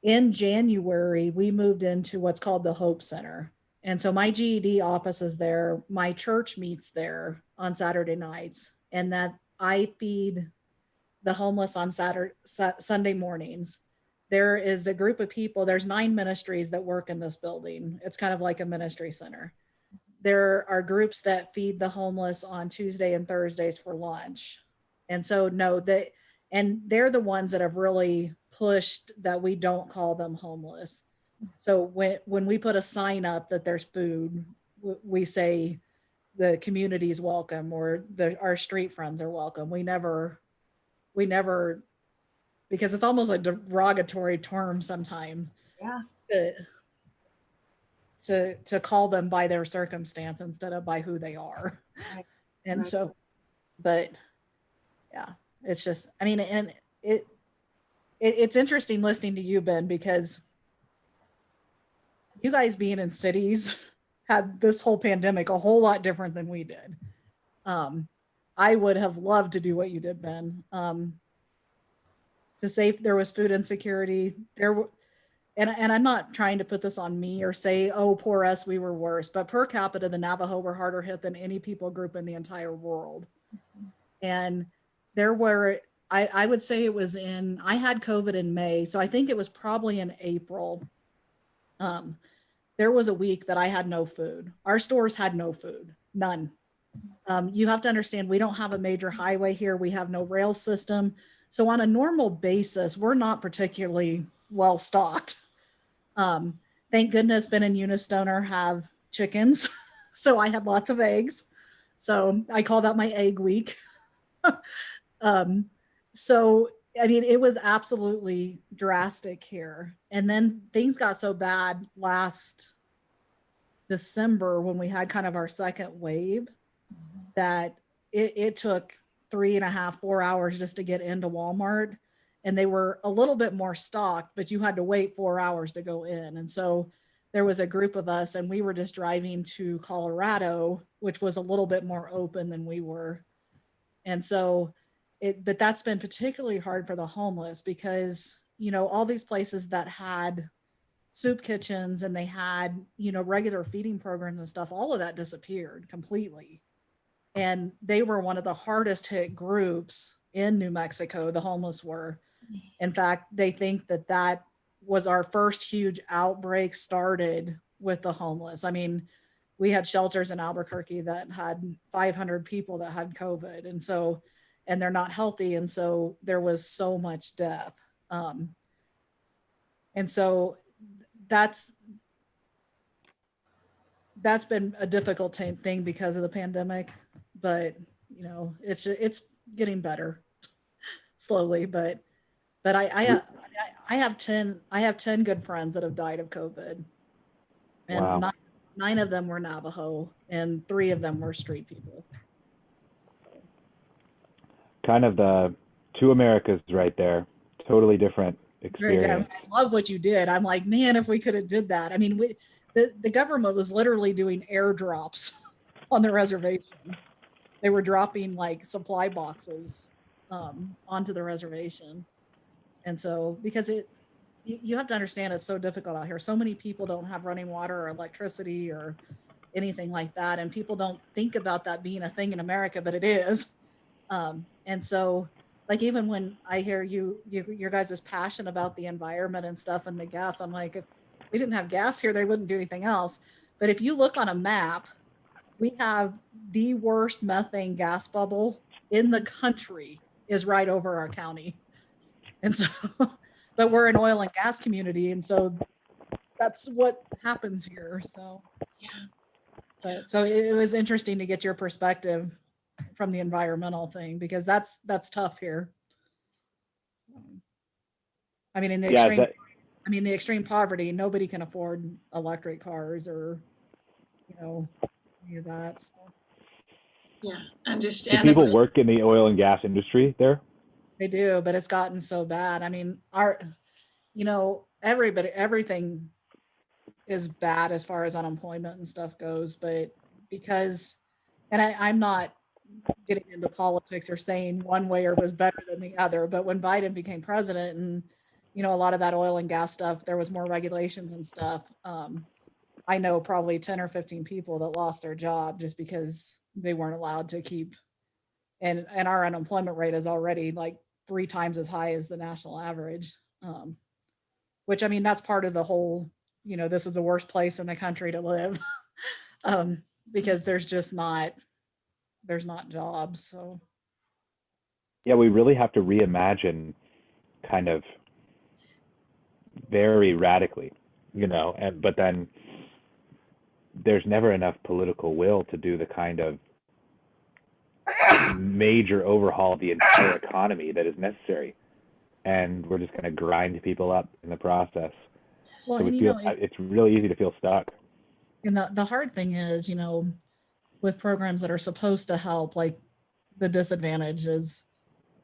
in January, we moved into what's called the Hope Center. And so my GED office is there. My church meets there on Saturday nights, and that I feed the homeless on Sunday mornings. There is the group of people, there's 9 ministries that work in this building. It's kind of like a ministry center. There are groups that feed the homeless on Tuesday and Thursdays for lunch. And so they're the ones that have really pushed that we don't call them homeless. So when we put a sign up that there's food, we say the community is welcome, or our street friends are welcome. We never, because it's almost a derogatory term sometimes. Yeah. To call them by their circumstance instead of by who they are. Right. And Right. so, but yeah, it's just, I mean, and it's interesting listening to you, Ben, because you guys being in cities had this whole pandemic a whole lot different than we did. I would have loved to do what you did, Ben. To say there was food insecurity, and I'm not trying to put this on me or say, oh, poor us, we were worse, but per capita, the Navajo were harder hit than any people group in the entire world. And there were, I would say it was I had COVID in May, so I think it was probably in April. There was a week that I had no food. Our stores had no food, none. You have to understand, we don't have a major highway here. We have no rail system. So on a normal basis, we're not particularly well stocked. Thank goodness Ben and Unistoner have chickens. So I had lots of eggs. So I call that my egg week. So, I mean, it was absolutely drastic here. And then things got so bad last December when we had kind of our second wave that it took 3.5, 4 hours just to get into Walmart. And they were a little bit more stocked, but you had to wait 4 hours to go in. And so there was a group of us, and we were just driving to Colorado, which was a little bit more open than we were. And so but that's been particularly hard for the homeless because, all these places that had soup kitchens and they had, regular feeding programs and stuff, all of that disappeared completely. And they were one of the hardest hit groups in New Mexico, the homeless were. In fact, they think that was our first huge outbreak started with the homeless. I mean, we had shelters in Albuquerque that had 500 people that had COVID. And they're not healthy. And so there was so much death. And so that's been a difficult thing because of the pandemic, but it's getting better slowly, but I have 10 good friends that have died of COVID, and Wow. nine of them were Navajo and 3 of them were street people. Kind of the two Americas right there. Totally different experience. I love what you did. I'm like, man, if we could have did that. I mean, the government was literally doing airdrops on the reservation. they were dropping like supply boxes onto the reservation. And so, because you have to understand it's so difficult out here. So many people don't have running water or electricity or anything like that. And people don't think about that being a thing in America, but it is. And so, like, even when I hear your guys' passion about the environment and stuff and the gas, I'm like, if we didn't have gas here, they wouldn't do anything else. But if you look on a map, we have the worst methane gas bubble in the country is right over our county. And so, but we're an oil and gas community. And so that's what happens here. So, Yeah. but so it was interesting to get your perspective from the environmental thing, because that's tough here. I mean, in the Yeah, extreme, I mean, the extreme poverty, nobody can afford electric cars or, you know, any of that. So Yeah, do people understandably. work in the oil and gas industry there? they do, but it's gotten so bad. I mean, you know, everything is bad as far as unemployment and stuff goes, but because, and I'm not getting into politics or saying one way or was better than the other, but when Biden became president and, you know, a lot of that oil and gas stuff, there was more regulations and stuff. I know probably 10 or 15 people that lost their job just because they weren't allowed to keep, and our unemployment rate is already like 3 times as high as the national average. Which, I mean, that's part of the whole, you know, this is the worst place in the country to live. Because there's not jobs. So Yeah, we really have to reimagine kind of very radically, you know, and but then there's never enough political will to do the kind of major overhaul of the entire economy that is necessary. And we're just going to grind people up in the process. well, So and we you know, feel it's really easy to feel stuck. and the hard thing is, you know, with programs that are supposed to help, like the disadvantage is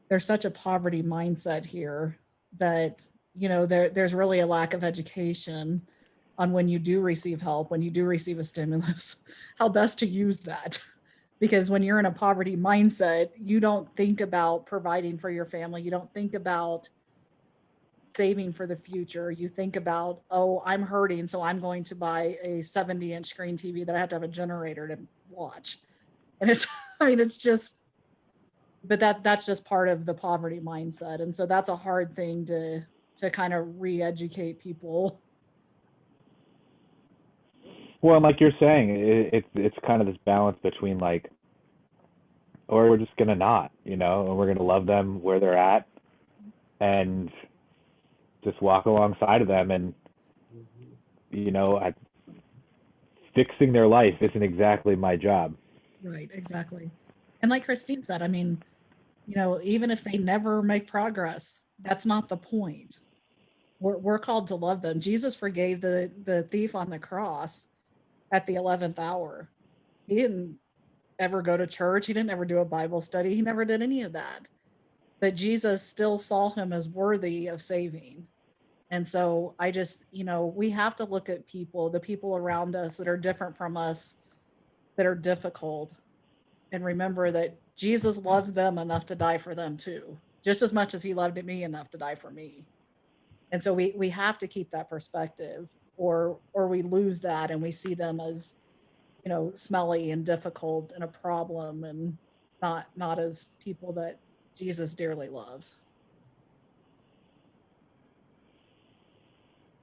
there's such a poverty mindset here that, you know, there's really a lack of education on when you do receive help, when you do receive a stimulus, how best to use that. Because when you're in a poverty mindset, you don't think about providing for your family. You don't think about saving for the future. You think about, oh, I'm hurting, so I'm going to buy a 70-inch screen TV that I have to have a generator to watch. And it's, I mean, it's just, but that's just part of the poverty mindset. And so that's a hard thing to kind of re-educate people. Well, and like you're saying, it's kind of this balance between like, or we're just gonna not, you know, and we're gonna love them where they're at, and just walk alongside of them, and you know, fixing their life isn't exactly my job. Right, exactly. And like Christine said, I mean, you know, even if they never make progress, that's not the point. We're called to love them. Jesus forgave the thief on the cross at the 11th hour. He didn't ever go to church. He didn't ever do a Bible study. He never did any of that. But Jesus still saw him as worthy of saving. And so I just, you know, we have to look at people, the people around us that are different from us, that are difficult, and remember that Jesus loves them enough to die for them too, just as much as he loved me enough to die for me. And so we have to keep that perspective, or we lose that and we see them as, you know, smelly and difficult and a problem, and not as people that Jesus dearly loves.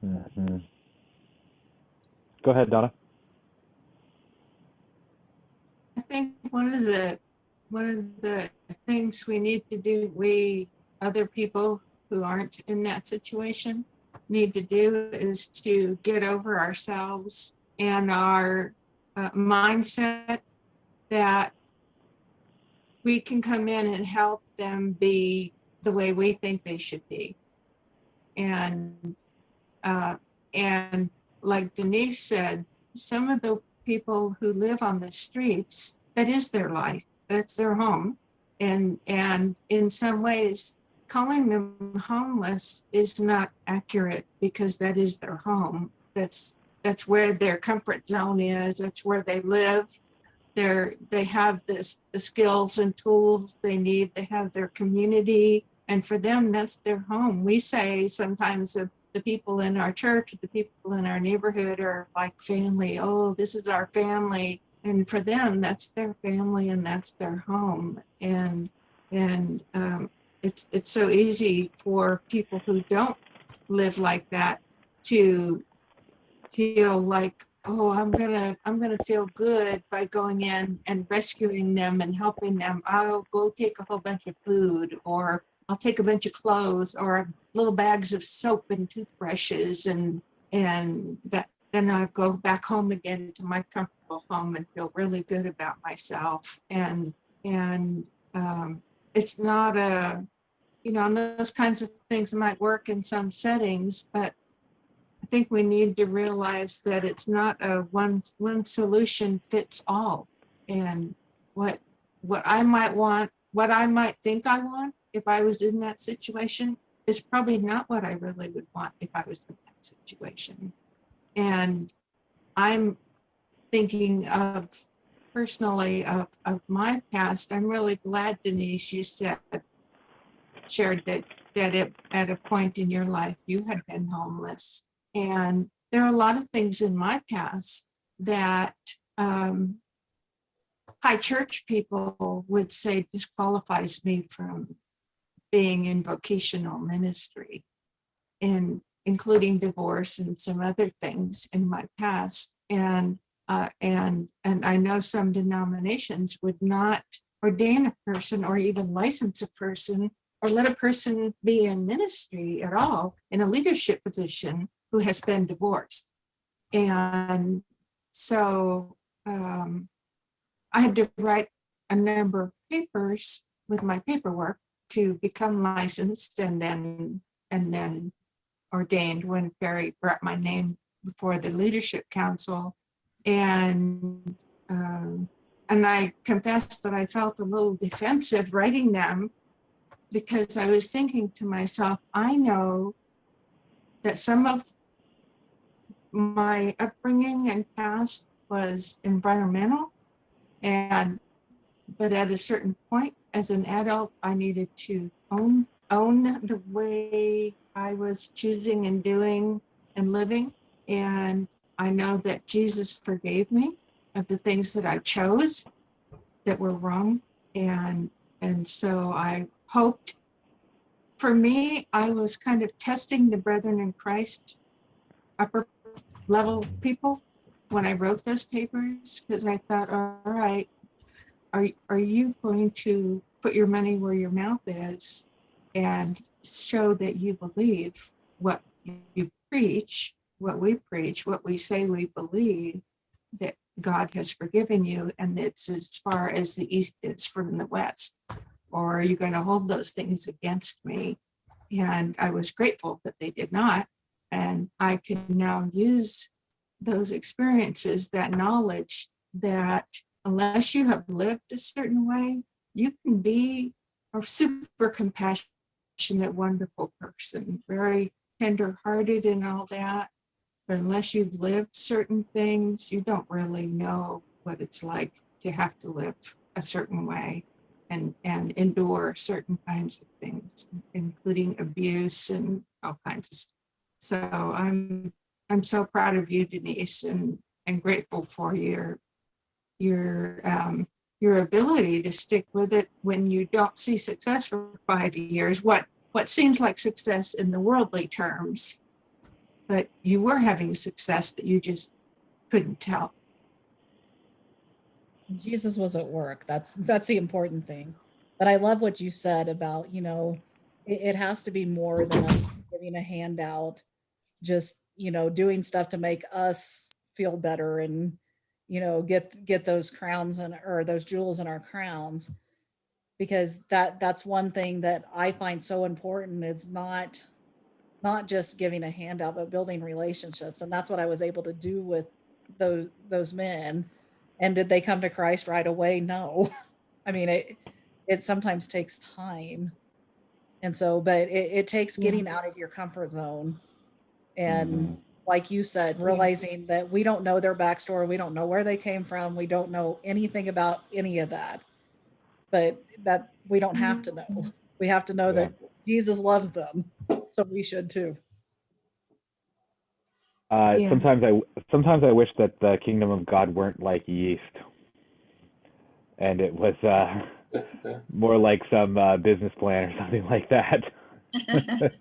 Mm-hmm. Go ahead, Donna. I think one of the things we need to do, we other people who aren't in that situation need to do, is to get over ourselves and our mindset that we can come in and help them be the way we think they should be. And like Denise said, some of the people who live on the streets, that is their life, that's their home. And in some ways, calling them homeless is not accurate, because that is their home. That's where their comfort zone is, that's where they live. they have the skills and tools they need. They have their community, and for them, that's their home. We say sometimes the people in our church, the people in our neighborhood are like family. Oh, this is our family. And for them, that's their family and that's their home. And it's so easy for people who don't live like that to feel like, oh, I'm gonna feel good by going in and rescuing them and helping them. I'll go take a whole bunch of food, or I'll take a bunch of clothes, or little bags of soap and toothbrushes, and that then I go back home again to my comfortable home and feel really good about myself. And it's not a, and those kinds of things might work in some settings, but I think we need to realize that it's not a one solution fits all. And what I might want, what I might think I want if I was in that situation is probably not what I really would want if I was in that situation. And I'm thinking of personally of my past. I'm really glad, Denise, you shared that at a point in your life you had been homeless. And there are a lot of things in my past that high church people would say disqualifies me from being in vocational ministry, and including divorce and some other things in my past. And I know some denominations would not ordain a person or even license a person or let a person be in ministry at all in a leadership position who has been divorced. And so I had to write a number of papers with my paperwork to become licensed and then ordained when Barry brought my name before the Leadership Council. And I confessed that I felt a little defensive writing them, because I was thinking to myself, I know that some of my upbringing and past was environmental, but at a certain point as an adult, I needed to own the way I was choosing and doing and living. And I know that Jesus forgave me of the things that I chose that were wrong. And so I hoped, for me, I was kind of testing the brethren in Christ, upper level people, when I wrote those papers, because I thought, all right, are you going to put your money where your mouth is and show that you believe what you preach, what we say we believe, that God has forgiven you and it's as far as the east is from the west? Or are you going to hold those things against me? And I was grateful that they did not. And I can now use those experiences, that knowledge, that unless you have lived a certain way, you can be a super compassionate, wonderful person, very tender-hearted and all that. But unless you've lived certain things, you don't really know what it's like to have to live a certain way and endure certain kinds of things, including abuse and all kinds of stuff. So I'm so proud of you, Denise, and grateful for your ability to stick with it when you don't see success for 5 years. What seems like success in the worldly terms, but you were having success that you just couldn't tell. Jesus was at work. That's the important thing. But I love what you said about, it has to be more than us giving a handout, just, doing stuff to make us feel better and, get those crowns or those jewels in our crowns. Because that's one thing that I find so important is not just giving a handout, but building relationships. And that's what I was able to do with those men. And did they come to Christ right away? No. I mean, it sometimes takes time. And so, but it takes getting out of your comfort zone and like you said, realizing that we don't know their backstory, we don't know where they came from, we don't know anything about any of that. But that we don't have to know. We have to know Yeah. that Jesus loves them, so we should too. Yeah. Sometimes I wish that the kingdom of God weren't like yeast, and it was more like some business plan or something like that. But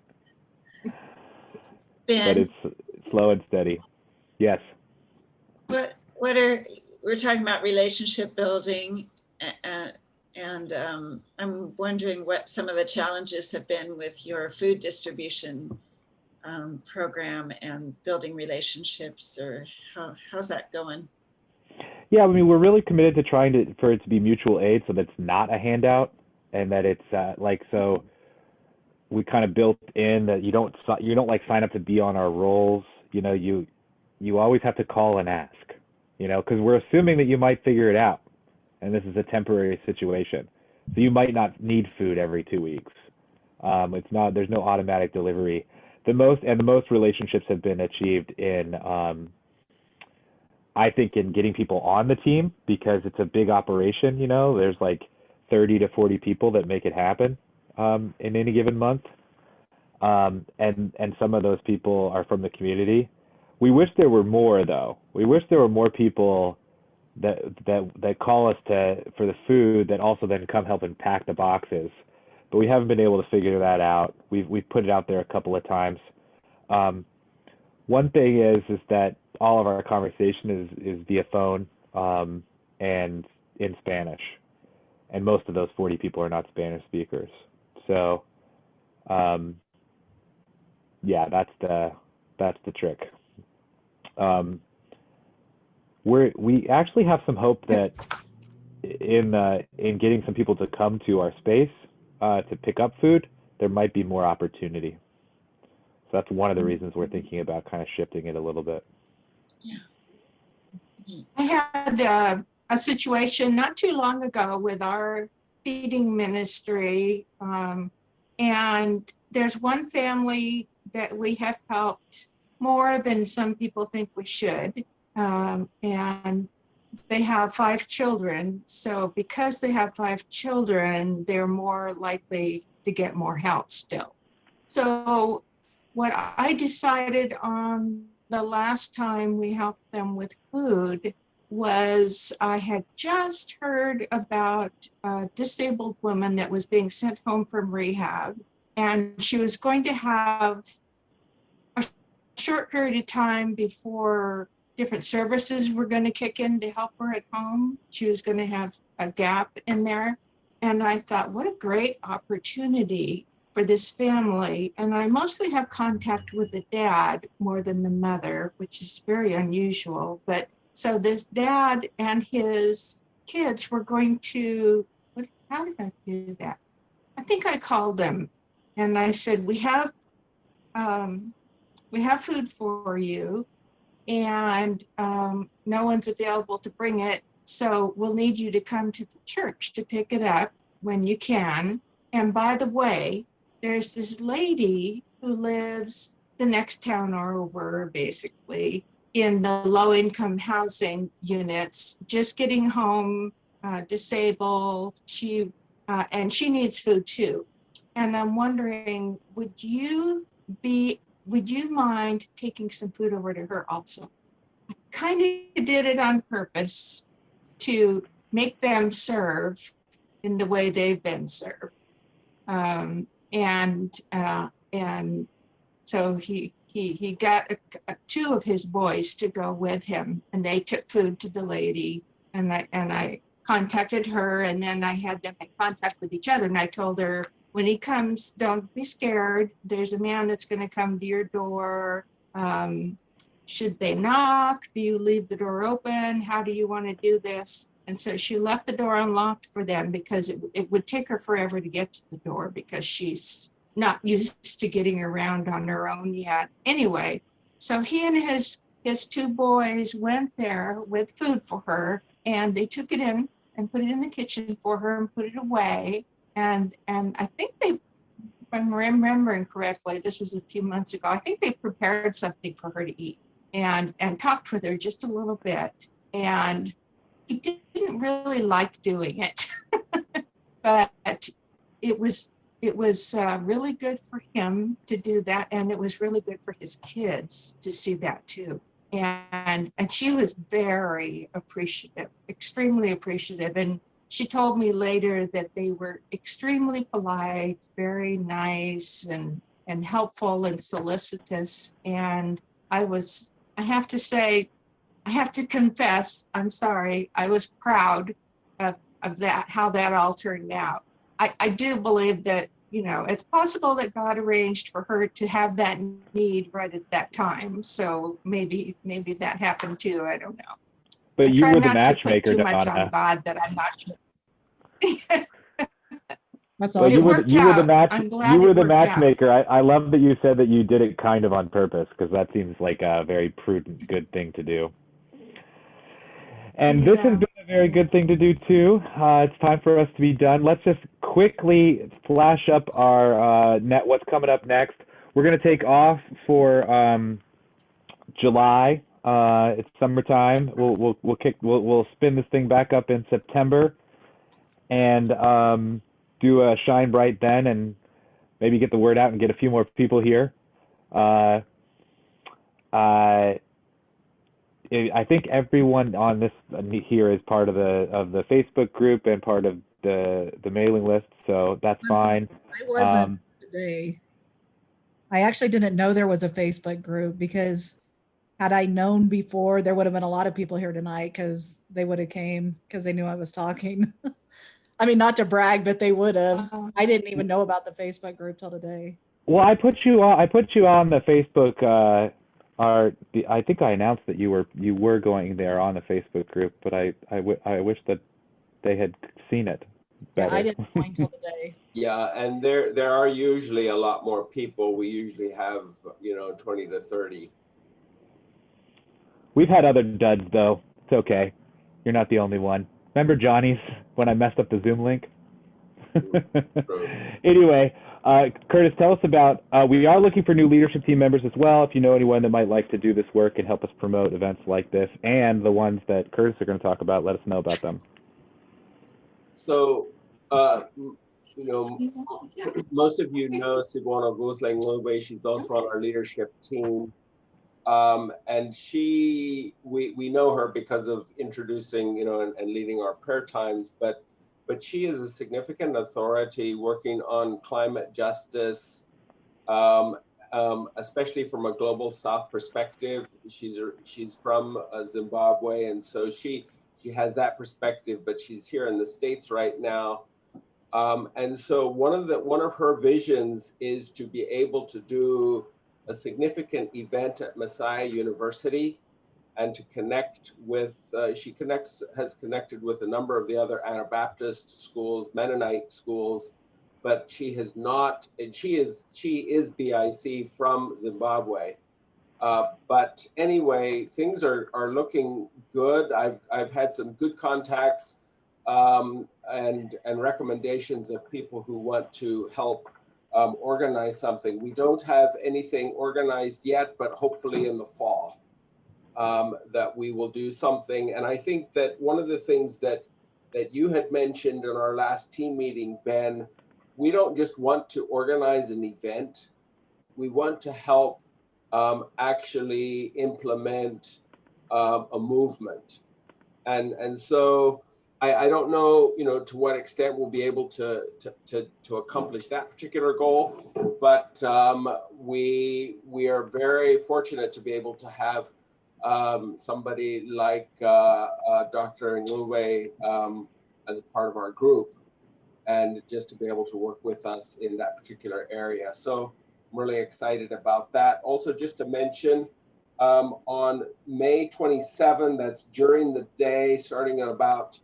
Ben, it's slow and steady. Yes. what are, we're talking about relationship building, and I'm wondering what some of the challenges have been with your food distribution program and building relationships, or how's that going? Yeah, I mean, we're really committed to trying for it to be mutual aid, so that's not a handout, and that it's so we kind of built in that you don't like sign up to be on our rolls. You know, you always have to call and ask. You know, because we're assuming that you might figure it out, and this is a temporary situation, so you might not need food every 2 weeks. It's not. There's no automatic delivery. The most relationships have been achieved in, I think, in getting people on the team, because it's a big operation. You know, there's like 30 to 40 people that make it happen in any given month, and some of those people are from the community. We wish there were more, though. We wish there were more people that call us for the food, that also then come help and pack the boxes. But we haven't been able to figure that out. We've put it out there a couple of times. One thing is that all of our conversation is via phone and in Spanish, and most of those 40 people are not Spanish speakers. So, yeah, that's the trick. We actually have some hope that in getting some people to come to our space to pick up food, there might be more opportunity. So that's one of the reasons we're thinking about kind of shifting it a little bit. I had a situation not too long ago with our feeding ministry, and there's one family that we have helped more than some people think we should, and they have 5 children. So because they have 5 children, they're more likely to get more help still. So what I decided on the last time we helped them with food was, I had just heard about a disabled woman that was being sent home from rehab, and she was going to have a short period of time before different services were going to kick in to help her at home. She was going to have a gap in there. And I thought, what a great opportunity for this family. And I mostly have contact with the dad more than the mother, which is very unusual. But so this dad and his kids were going to, how did I do that? I think I called them and I said, we have food for you, and no one's available to bring it. So we'll need you to come to the church to pick it up when you can. And by the way, there's this lady who lives the next town over, basically, in the low-income housing units, just getting home, disabled. And she needs food too. And I'm wondering, would you mind taking some food over to her also? I kind of did it on purpose to make them serve in the way they've been served. And so he got 2 of his boys to go with him, and they took food to the lady, and I contacted her, and then I had them in contact with each other, and I told her, when he comes, don't be scared. There's a man that's going to come to your door. Should they knock? Do you leave the door open? How do you want to do this? And so she left the door unlocked for them, because it would take her forever to get to the door, because she's not used to getting around on her own yet. Anyway, so he and his 2 boys went there with food for her, and they took it in and put it in the kitchen for her and put it away. And I think they I'm remembering correctly, this was a few months ago. I think they prepared something for her to eat and talked with her just a little bit. And he didn't really like doing it, but it was really good for him to do that, and it was really good for his kids to see that too. And she was very appreciative, extremely appreciative. And she told me later that they were extremely polite, very nice and helpful and solicitous. And I have to say, I have to confess, I'm sorry, I was proud of that, how that all turned out. I do believe that, it's possible that God arranged for her to have that need right at that time. So maybe that happened too. I don't know. But I you try were the not to put matchmaker, too much Donna. on God that I'm not sure. That's Well, awesome. It worked out. I'm glad you were it the worked out. matchmaker. I love that you said that you did it kind of on purpose, because that seems like a very prudent, good thing to do. And this has Yeah. been a very good thing to do too. It's time for us to be done. Let's just quickly flash up our what's coming up next. We're going to take off for July. It's summertime. We'll spin this thing back up in September and do a shine bright then, and maybe get the word out and get a few more people here. I think everyone on this here is part of the Facebook group and part of the mailing list, so that's fine. I wasn't today. I actually didn't know there was a Facebook group, because had I known before, there would have been a lot of people here tonight, because they would have came because they knew I was talking. I mean, not to brag, but they would have. I didn't even know about the Facebook group till today. Well, I put you on the Facebook. I think I announced that you were going there on the Facebook group, but I wish that they had seen it better. Yeah, I didn't join till today. Yeah, and there are usually a lot more people. We usually have 20 to 30. We've had other duds though. It's okay. You're not the only one. Remember Johnny's when I messed up the Zoom link? Anyway, Curtis, tell us about, we are looking for new leadership team members as well. If you know anyone that might like to do this work and help us promote events like this, and the ones that Curtis are going to talk about, let us know about them. So, most of you know Sibona Guzlang-Lube. She's also on our leadership team. And we know her because of introducing, and leading our prayer times, but she is a significant authority working on climate justice, especially from a global South perspective. She's from Zimbabwe, and so she has that perspective, but she's here in the States right now. And so one of her visions is to be able to do a significant event at Messiah University, and to connect with, has connected with a number of the other Anabaptist schools, Mennonite schools, but she has not, and she is BIC from Zimbabwe. But anyway, things are looking good. I've had some good contacts and recommendations of people who want to help organize something. We don't have anything organized yet, but hopefully in the fall that we will do something. And I think that one of the things that you had mentioned in our last team meeting, Ben, we don't just want to organize an event. We want to help actually implement a movement. And so I don't know, to what extent we'll be able to accomplish that particular goal, but we are very fortunate to be able to have somebody like Dr. Ngluwe as a part of our group, and just to be able to work with us in that particular area. So I'm really excited about that. Also, just to mention, on May 27, that's during the day, starting at about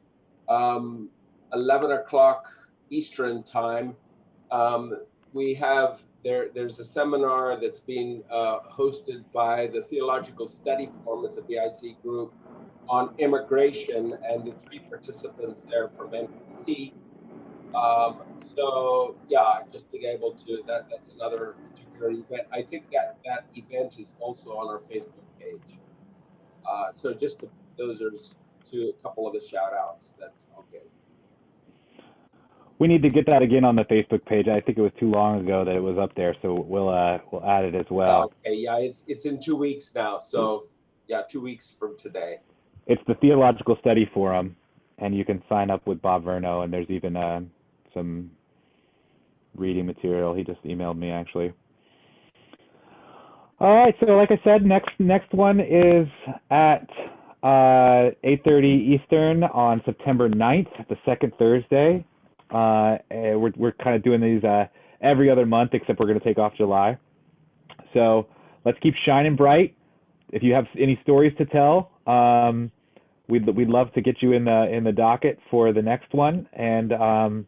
11 o'clock Eastern time, we have there's a seminar that's being hosted by the Theological Study Forum. It's a BIC group on immigration, and the 3 participants there from NPC So yeah, just being able to, that's another particular event. I think that event is also on our Facebook page. So just those are a couple of the shout outs that I'll give. We need to get that again on the Facebook page. I think it was too long ago that it was up there, so we'll add it as well. Okay, yeah, it's in 2 weeks now. So yeah, 2 weeks from today. It's the Theological Study Forum, and you can sign up with Bob Verno, and there's even some reading material. He just emailed me, actually. All right, so like I said, next one is at 8:30 Eastern on September 9th, the second Thursday. We're kind of doing these every other month, except we're going to take off July. So let's keep shining bright. If you have any stories to tell, we'd love to get you in the docket for the next one. And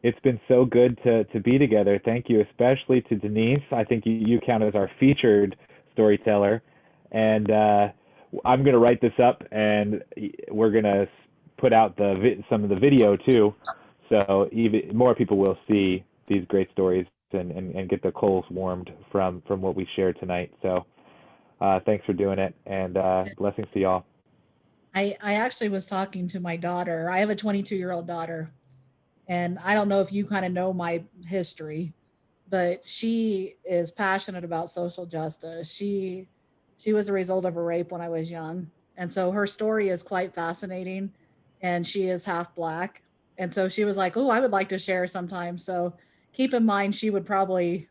it's been so good to be together. Thank you, especially to Denise. I think you count as our featured storyteller. And I'm going to write this up, and we're going to put out some of the video too. So even more people will see these great stories and get the coals warmed from what we shared tonight. So thanks for doing it, and blessings to y'all. I actually was talking to my daughter. I have a 22-year-old daughter, and I don't know if you kind of know my history, but she is passionate about social justice. She was a result of a rape when I was young, and so her story is quite fascinating, and she is half Black. And so she was like, oh, I would like to share sometime. So keep in mind, she would probably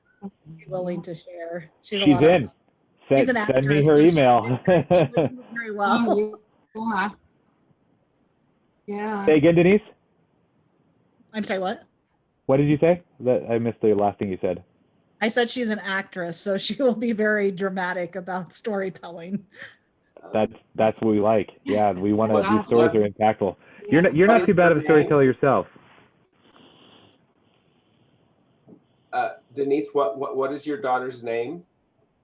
be willing to share. She's in. She's an actress. Send me her email. She did very well. Yeah. Yeah. Say again, Denise? I'm sorry, what? What did you say? I missed the last thing you said. I said she's an actress, so she will be very dramatic about storytelling. That's what we like. Yeah, we want to. These stories are impactful. Yeah. You're not too bad of a storyteller yourself. Denise, what is your daughter's name?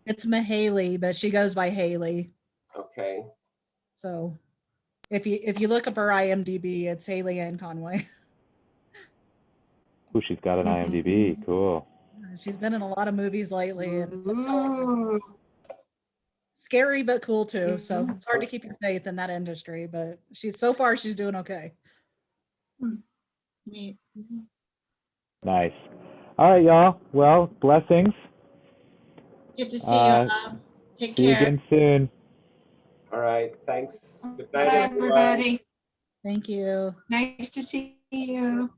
It's Mahaley, but she goes by Haley. Okay. So if you look up her IMDb, it's Haley Ann Conway. Oh, she's got an IMDb. Cool. She's been in a lot of movies lately, and Ooh. scary but cool too. So it's hard to keep your faith in that industry, but she's doing okay. Neat. Nice. All right, y'all. Well, blessings. Good to see you all. Take See you care. again soon. All right. Thanks. Good night, Bye, everyone. everybody. Thank you. Nice to see you.